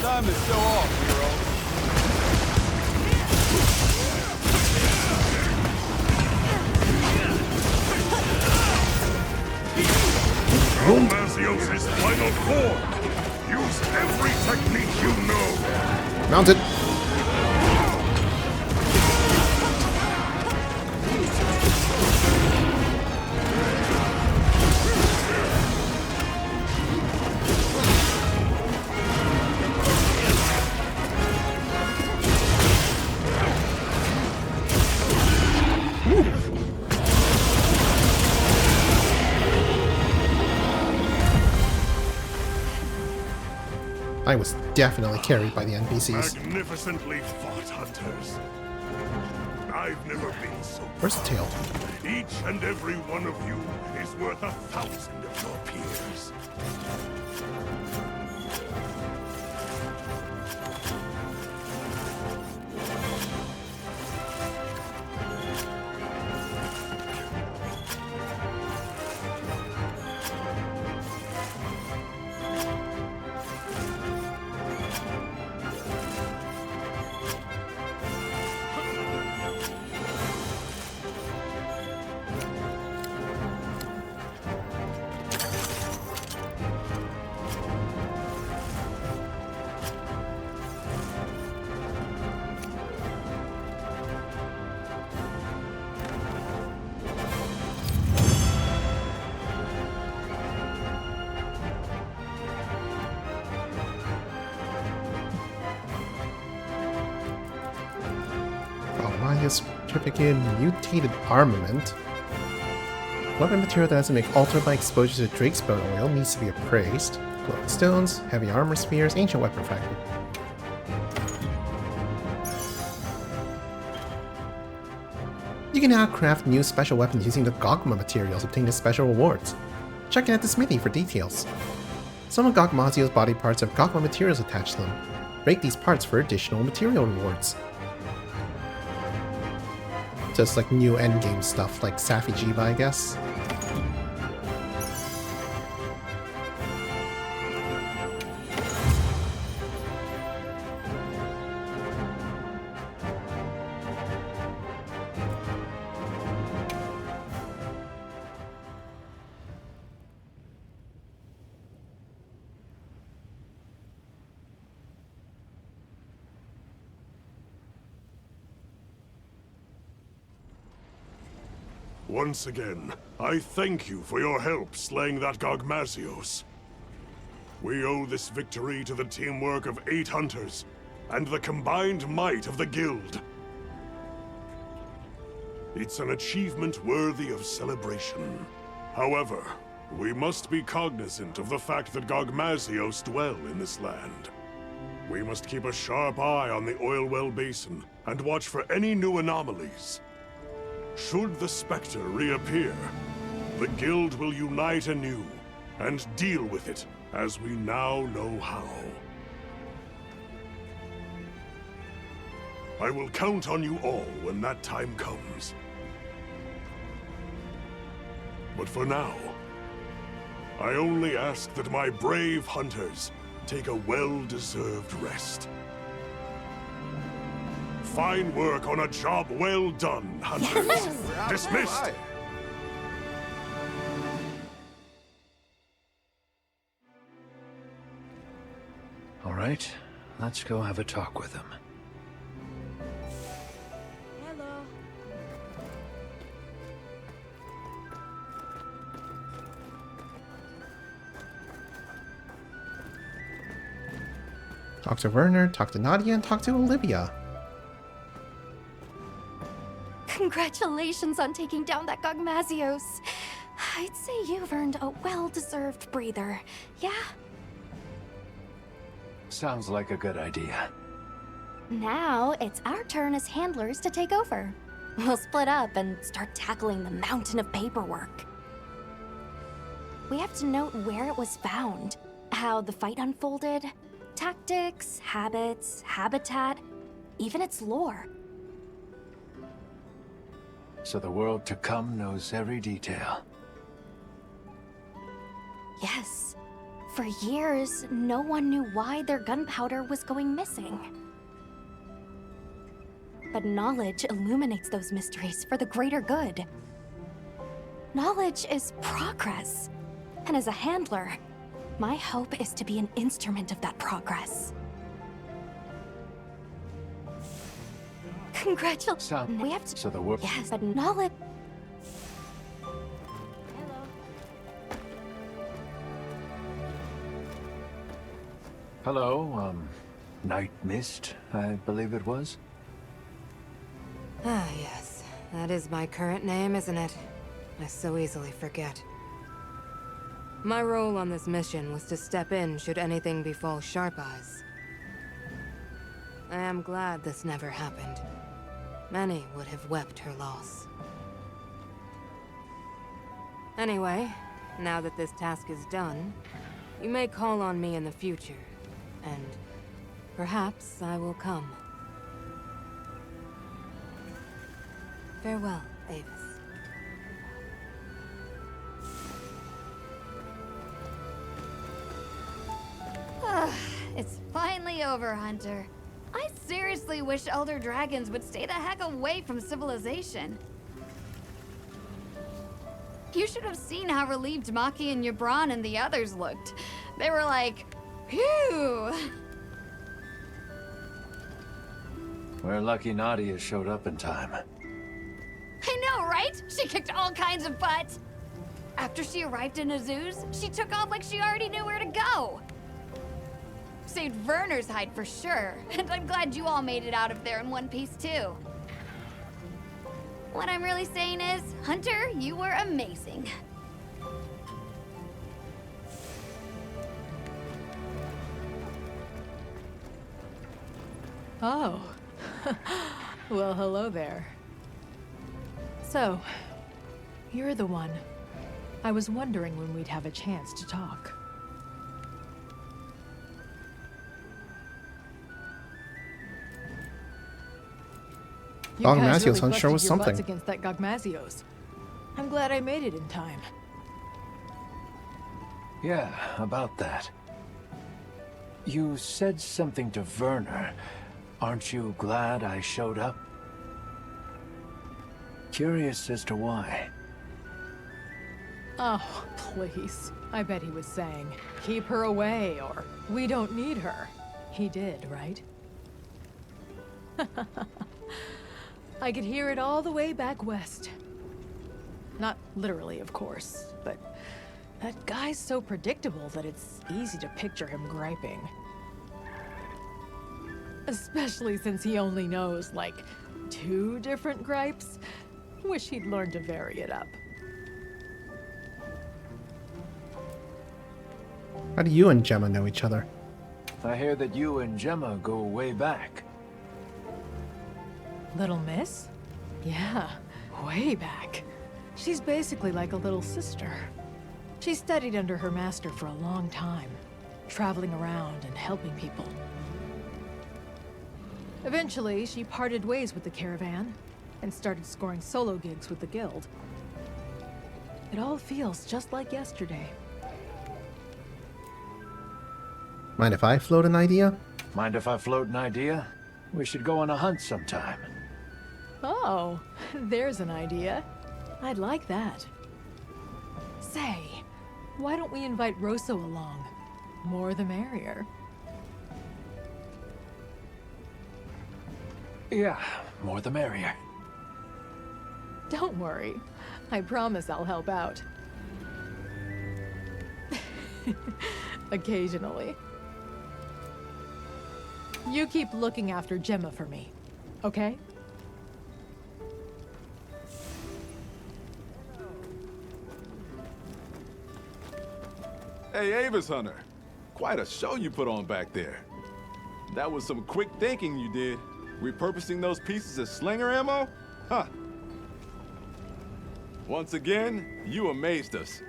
Time to show off, hero. Gogmazios' final form! Use every technique you know! Mounted. I was definitely carried by the NPCs. Magnificently fought, hunters. I've never been so Where's the tail? Each and every one of you is worth 1,000 of your peers. Certificate mutated armament. Weapon material that doesn't make altered by exposure to Drake's bone oil needs to be appraised. Glowing stones, heavy armor spheres, ancient weapon fragment. You can now craft new special weapons using the Gogma materials obtained as special rewards. Check in at the smithy for details. Some of Gogmazio's body parts have Gogma materials attached to them. Rate these parts for additional material rewards. Just like new endgame stuff like Safi Jiva, I guess. Once again, I thank you for your help slaying that Gogmazios. We owe this victory to the teamwork of 8 hunters, and the combined might of the guild. It's an achievement worthy of celebration. However, we must be cognizant of the fact that Gogmazios dwell in this land. We must keep a sharp eye on the oil well basin, and watch for any new anomalies. Should the Spectre reappear, the Guild will unite anew, and deal with it as we now know how. I will count on you all when that time comes. But for now, I only ask that my brave hunters take a well-deserved rest. Fine work on a job well done, hunters. Dismissed. All right, let's go have a talk with him. Hello. Talk to Werner, talk to Nadia, and talk to Olivia. Congratulations on taking down that Gogmazios. I'd say you've earned a well-deserved breather, yeah? Sounds like a good idea. Now, it's our turn as handlers to take over. We'll split up and start tackling the mountain of paperwork. We have to note where it was found, how the fight unfolded, tactics, habits, habitat, even its lore. So the world to come knows every detail. Yes. For years, no one knew why their gunpowder was going missing. But knowledge illuminates those mysteries for the greater good. Knowledge is progress. And as a handler, my hope is to be an instrument of that progress. Congratulations. We have to. So the world. Yes, but knowledge. Hello, Night Mist, I believe it was? Ah, yes. That is my current name, isn't it? I so easily forget. My role on this mission was to step in should anything befall Sharp Eyes. I am glad this never happened. Many would have wept her loss. Anyway, now that this task is done, you may call on me in the future, and perhaps I will come. Farewell, Avis. It's finally over, Hunter. I seriously wish Elder Dragons would stay the heck away from civilization. You should have seen how relieved Maki and Yabran and the others looked. They were like, phew! We're lucky Nadia showed up in time. I know, right? She kicked all kinds of butt. After she arrived in Azuz, she took off like she already knew where to go. Saved Werner's hide for sure, and I'm glad you all made it out of there in one piece too. What I'm really saying is, Hunter, you were amazing. Oh. Well, hello there. So, you're the one. I was wondering when we'd have a chance to talk. You guys really I'm sure was busted your butts something. against that Gogmazios. I'm glad I made it in time. Yeah, about that. You said something to Werner. Aren't you glad I showed up? Curious as to why. Oh, please. I bet he was saying, keep her away, or we don't need her. He did, right? I could hear it all the way back west. Not literally, of course, but that guy's so predictable that it's easy to picture him griping. Especially since he only knows, like, 2 different gripes. Wish he'd learned to vary it up. How do you and Gemma know each other? I hear that you and Gemma go way back. Little Miss? Yeah, way back. She's basically like a little sister. She studied under her master for a long time, traveling around and helping people. Eventually, she parted ways with the caravan and started scoring solo gigs with the guild. It all feels just like yesterday. Mind if I float an idea? Mind if I float an idea? We should go on a hunt sometime. Oh, there's an idea. I'd like that. Say, why don't we invite Rosso along? More the merrier. Yeah, more the merrier. Don't worry. I promise I'll help out. Occasionally. You keep looking after Gemma for me, okay? Hey, Avis Hunter. Quite a show you put on back there. That was some quick thinking you did. Repurposing those pieces as slinger ammo? Huh. Once again, you amazed us.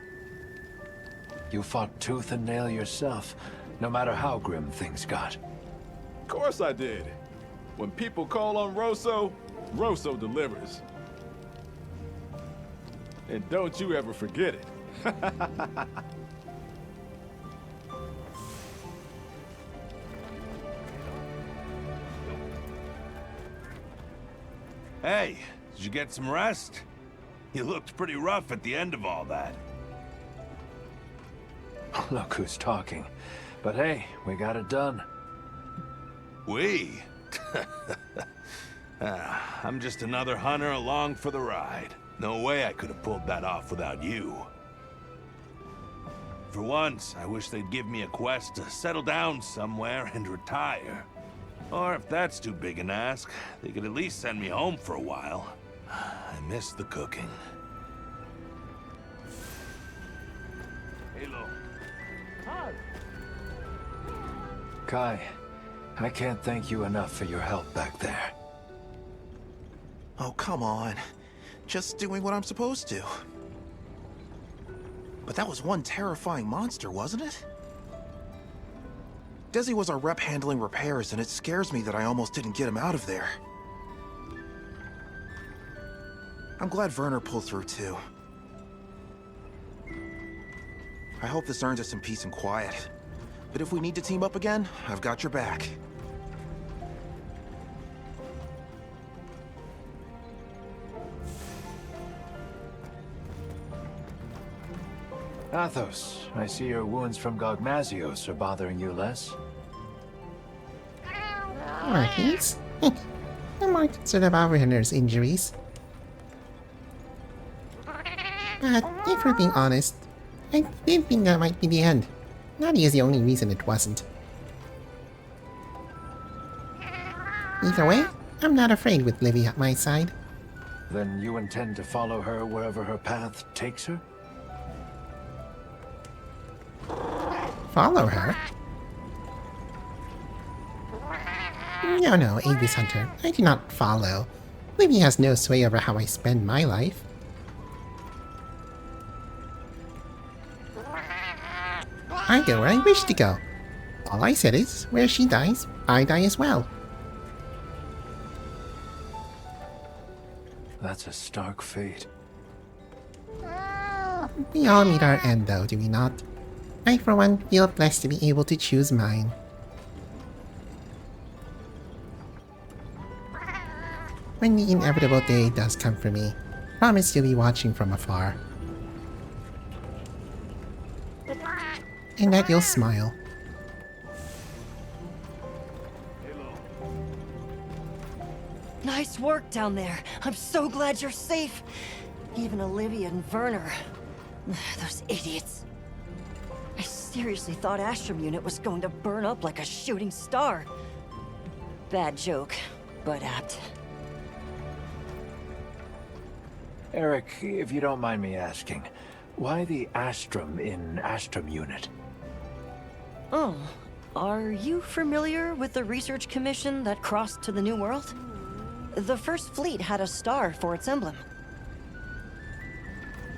You fought tooth and nail yourself, no matter how grim things got. Of course I did. When people call on Rosso, Rosso delivers. And don't you ever forget it. Hey, did you get some rest? You looked pretty rough at the end of all that. Look who's talking. But hey, we got it done. We? I'm just another hunter along for the ride. No way I could have pulled that off without you. For once, I wish they'd give me a quest to settle down somewhere and retire. Or if that's too big an ask, they could at least send me home for a while. I miss the cooking. Halo. Kai, I can't thank you enough for your help back there. Oh, come on. Just doing what I'm supposed to. But that was one terrifying monster, wasn't it? Desi was our rep handling repairs, and it scares me that I almost didn't get him out of there. I'm glad Werner pulled through, too. I hope this earns us some peace and quiet. But if we need to team up again, I've got your back. Athos, I see your wounds from Gogmazios are bothering you less. Right. I'm more concerned about Werner's injuries. But if we're being honest, I did think that might be the end. Nadia is the only reason it wasn't. Either way, I'm not afraid with Livy at my side. Then you intend to follow her wherever her path takes her? Follow her? No, Avis Hunter. I do not follow. Livy has no sway over how I spend my life. I go where I wish to go. All I said is, where she dies, I die as well. That's a stark fate. We all meet our end though, do we not? I for one feel blessed to be able to choose mine. When the inevitable day does come for me, promise you'll be watching from afar. And that you'll smile. Nice work down there. I'm so glad you're safe. Even Olivia and Werner. Those idiots. I seriously thought Astrum Unit was going to burn up like a shooting star. Bad joke, but apt. Eric, if you don't mind me asking, why the Astrum in Astrum Unit? Oh, are you familiar with the research commission that crossed to the New World? The First Fleet had a star for its emblem.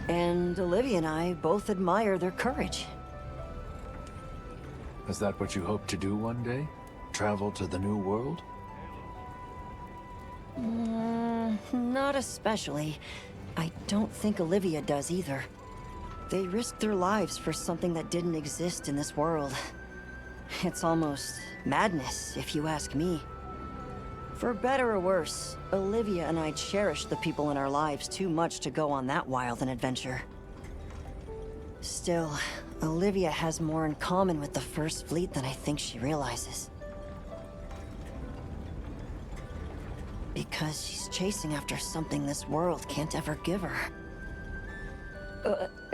And Olivia and I both admire their courage. Is that what you hope to do one day? Travel to the New World? Not especially. I don't think Olivia does either. They risked their lives for something that didn't exist in this world. It's almost madness, if you ask me. For better or worse, Olivia and I cherish the people in our lives too much to go on that wild an adventure. Still, Olivia has more in common with the First Fleet than I think she realizes. Because she's chasing after something this world can't ever give her.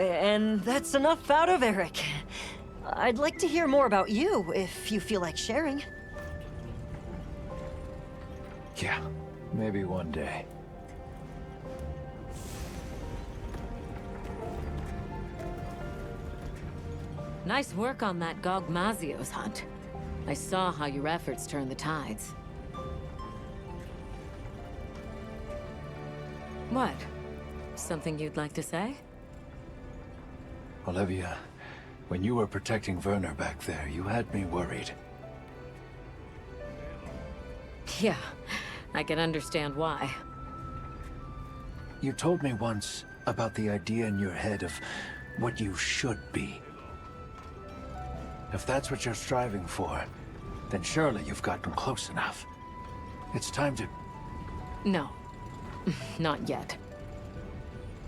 And that's enough out of Eric. I'd like to hear more about you, if you feel like sharing. Yeah, maybe one day. Nice work on that Gogmazios hunt. I saw how your efforts turned the tides. What? Something you'd like to say? Olivia, when you were protecting Werner back there, you had me worried. Yeah, I can understand why. You told me once about the idea in your head of what you should be. If that's what you're striving for, then surely you've gotten close enough. It's time to... No. Not yet.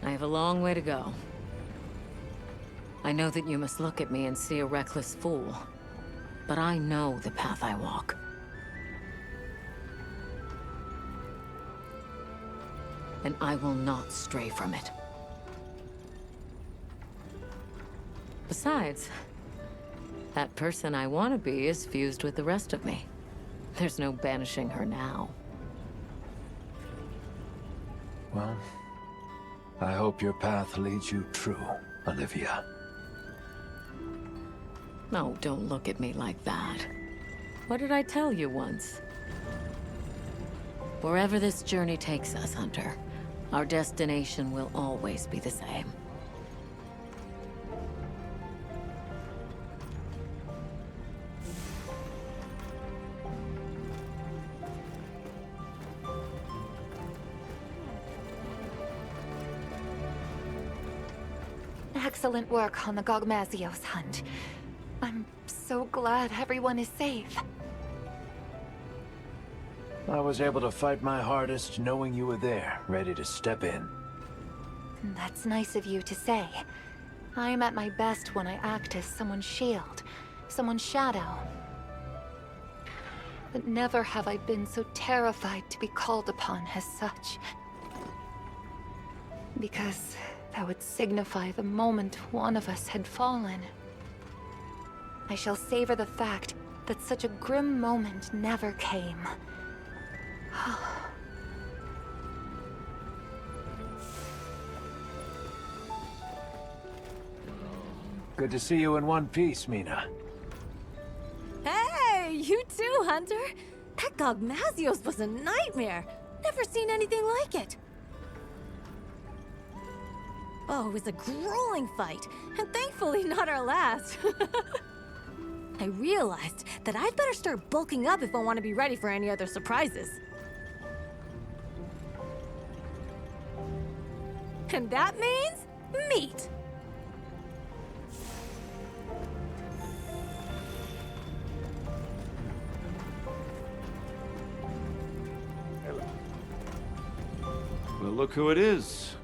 I have a long way to go. I know that you must look at me and see a reckless fool, but I know the path I walk. And I will not stray from it. Besides, that person I want to be is fused with the rest of me. There's no banishing her now. Well, I hope your path leads you true, Olivia. No, don't look at me like that. What did I tell you once? Wherever this journey takes us, Hunter, our destination will always be the same. Excellent work on the Gogmazios hunt. I'm so glad everyone is safe. I was able to fight my hardest knowing you were there, ready to step in. That's nice of you to say. I'm at my best when I act as someone's shield, someone's shadow. But never have I been so terrified to be called upon as such. Because that would signify the moment one of us had fallen. I shall savor the fact that such a grim moment never came. Good to see you in one piece, Mina. Hey, you too, Hunter. That Gogmazios was a nightmare. Never seen anything like it. Oh, it was a grueling fight, and thankfully not our last. I realized that I'd better start bulking up if I want to be ready for any other surprises. And that means meat. Well, look who it is.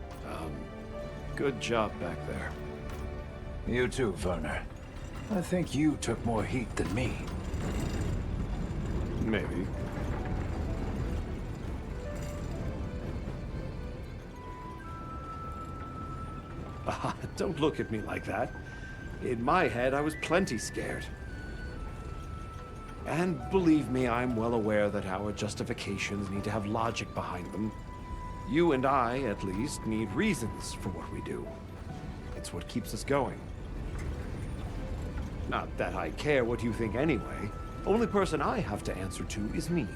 Good job back there. You too, Werner. I think you took more heat than me. Maybe. Don't look at me like that. In my head, I was plenty scared. And believe me, I'm well aware that our justifications need to have logic behind them. You and I, at least, need reasons for what we do. It's what keeps us going. Not that I care what you think anyway. Only person I have to answer to is me.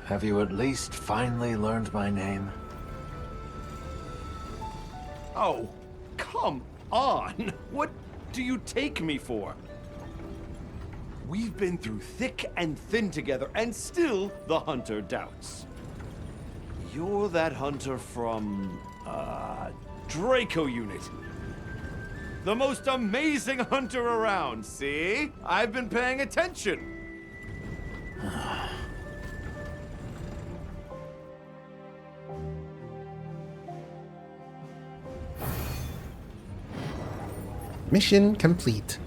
Have you at least finally learned my name? Oh, come on! What do you take me for? We've been through thick and thin together, and still the Hunter doubts. You're that Hunter from, Draco Unit. The most amazing Hunter around, see? I've been paying attention. Mission complete.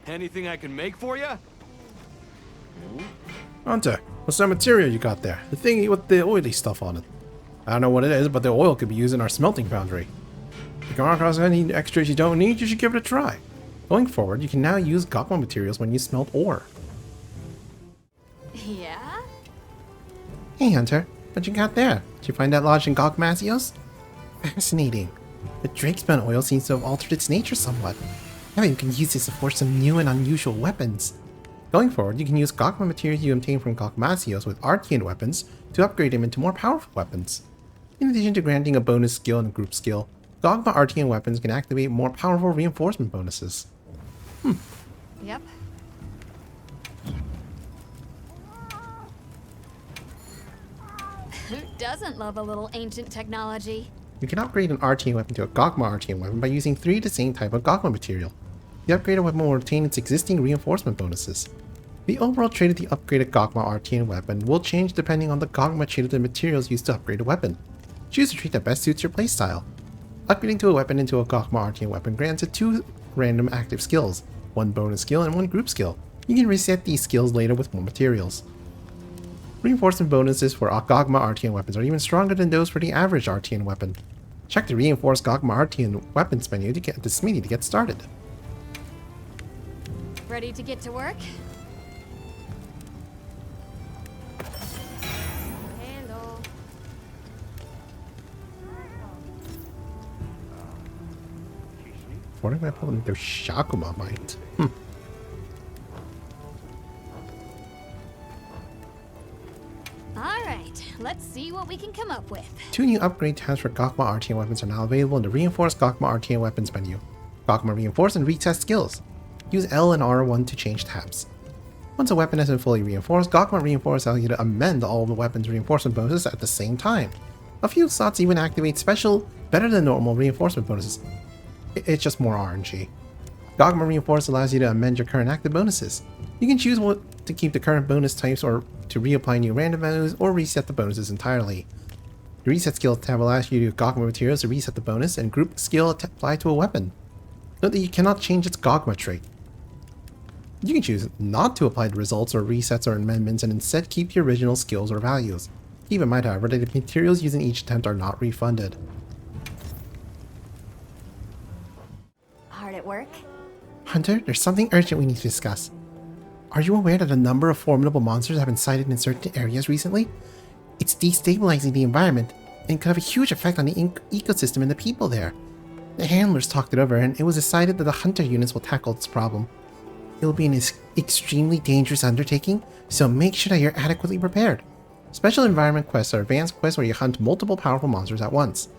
Anything I can make for you? Hunter, what's that material you got there? The thing with the oily stuff on it. I don't know what it is, but the oil could be used in our smelting foundry. If you come across any extras you don't need, you should give it a try. Going forward, you can now use Gokma materials when you smelt ore. Yeah? Hey Hunter, what you got there? Did you find that lodged in Gogmasios? Fascinating. The Drakespan oil seems to have altered its nature somewhat. Now you can use this to forge some new and unusual weapons. Going forward, you can use Gokma materials you obtain from Gogmasios with Archean weapons to upgrade them into more powerful weapons. In addition to granting a bonus skill and a group skill, Gogma Archean weapons can activate more powerful reinforcement bonuses. Yep. Who doesn't love a little ancient technology? You can upgrade an Archean weapon to a Gokma Archean weapon by using 3 of the same type of Gokma material. The upgraded weapon will retain its existing reinforcement bonuses. The overall trait of the upgraded Gokma Archean weapon will change depending on the Gokma trait of the materials used to upgrade a weapon. Choose the trait that best suits your playstyle. Upgrading to a weapon into a Gokma Archean weapon grants it 2 random active skills, 1 bonus skill and 1 group skill. You can reset these skills later with more materials. Reinforcement bonuses for Gogma Archean weapons are even stronger than those for the average Archean weapon. Check the Reinforced Gokma Archean weapons menu to get the smithy to get started. Ready to get to work? Hello. What am I pulling into Shakuma Might? Alright, let's see what we can come up with. 2 new upgrade tabs for Gokma Archean weapons are now available in the Reinforced Gokma Archean weapons menu. Gokma Reinforce and Retest skills. Use L and R1 to change tabs. Once a weapon has been fully reinforced, Gokma Reinforce allows you to amend all of the weapon's reinforcement bonuses at the same time. A few slots even activate special, better than normal reinforcement bonuses. It's just more RNG. Gokma Reinforce allows you to amend your current active bonuses. You can choose what to keep the current bonus types or to reapply new random values or reset the bonuses entirely. The Reset skill tab allows you to use Gokma materials to reset the bonus and group skill apply to a weapon. Note that you cannot change its Gokma trait. You can choose not to apply the results or resets or amendments and instead keep the original skills or values. Keep in mind, however, that the materials used in each attempt are not refunded. Hard at work? Hunter, there's something urgent we need to discuss. Are you aware that a number of formidable monsters have been sighted in certain areas recently? It's destabilizing the environment and could have a huge effect on the ecosystem and the people there. The handlers talked it over and it was decided that the hunter units will tackle this problem. It will be an extremely dangerous undertaking, so make sure that you're adequately prepared. Special environment quests are advanced quests where you hunt multiple powerful monsters at once.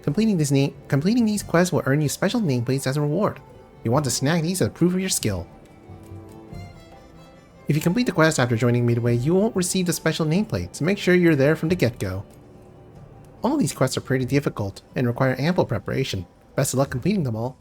Completing these quests will earn you special nameplates as a reward. You want to snag these as proof of your skill. If you complete the quest after joining Midway, you won't receive the special nameplate, so make sure you're there from the get-go. All of these quests are pretty difficult and require ample preparation. Best of luck completing them all.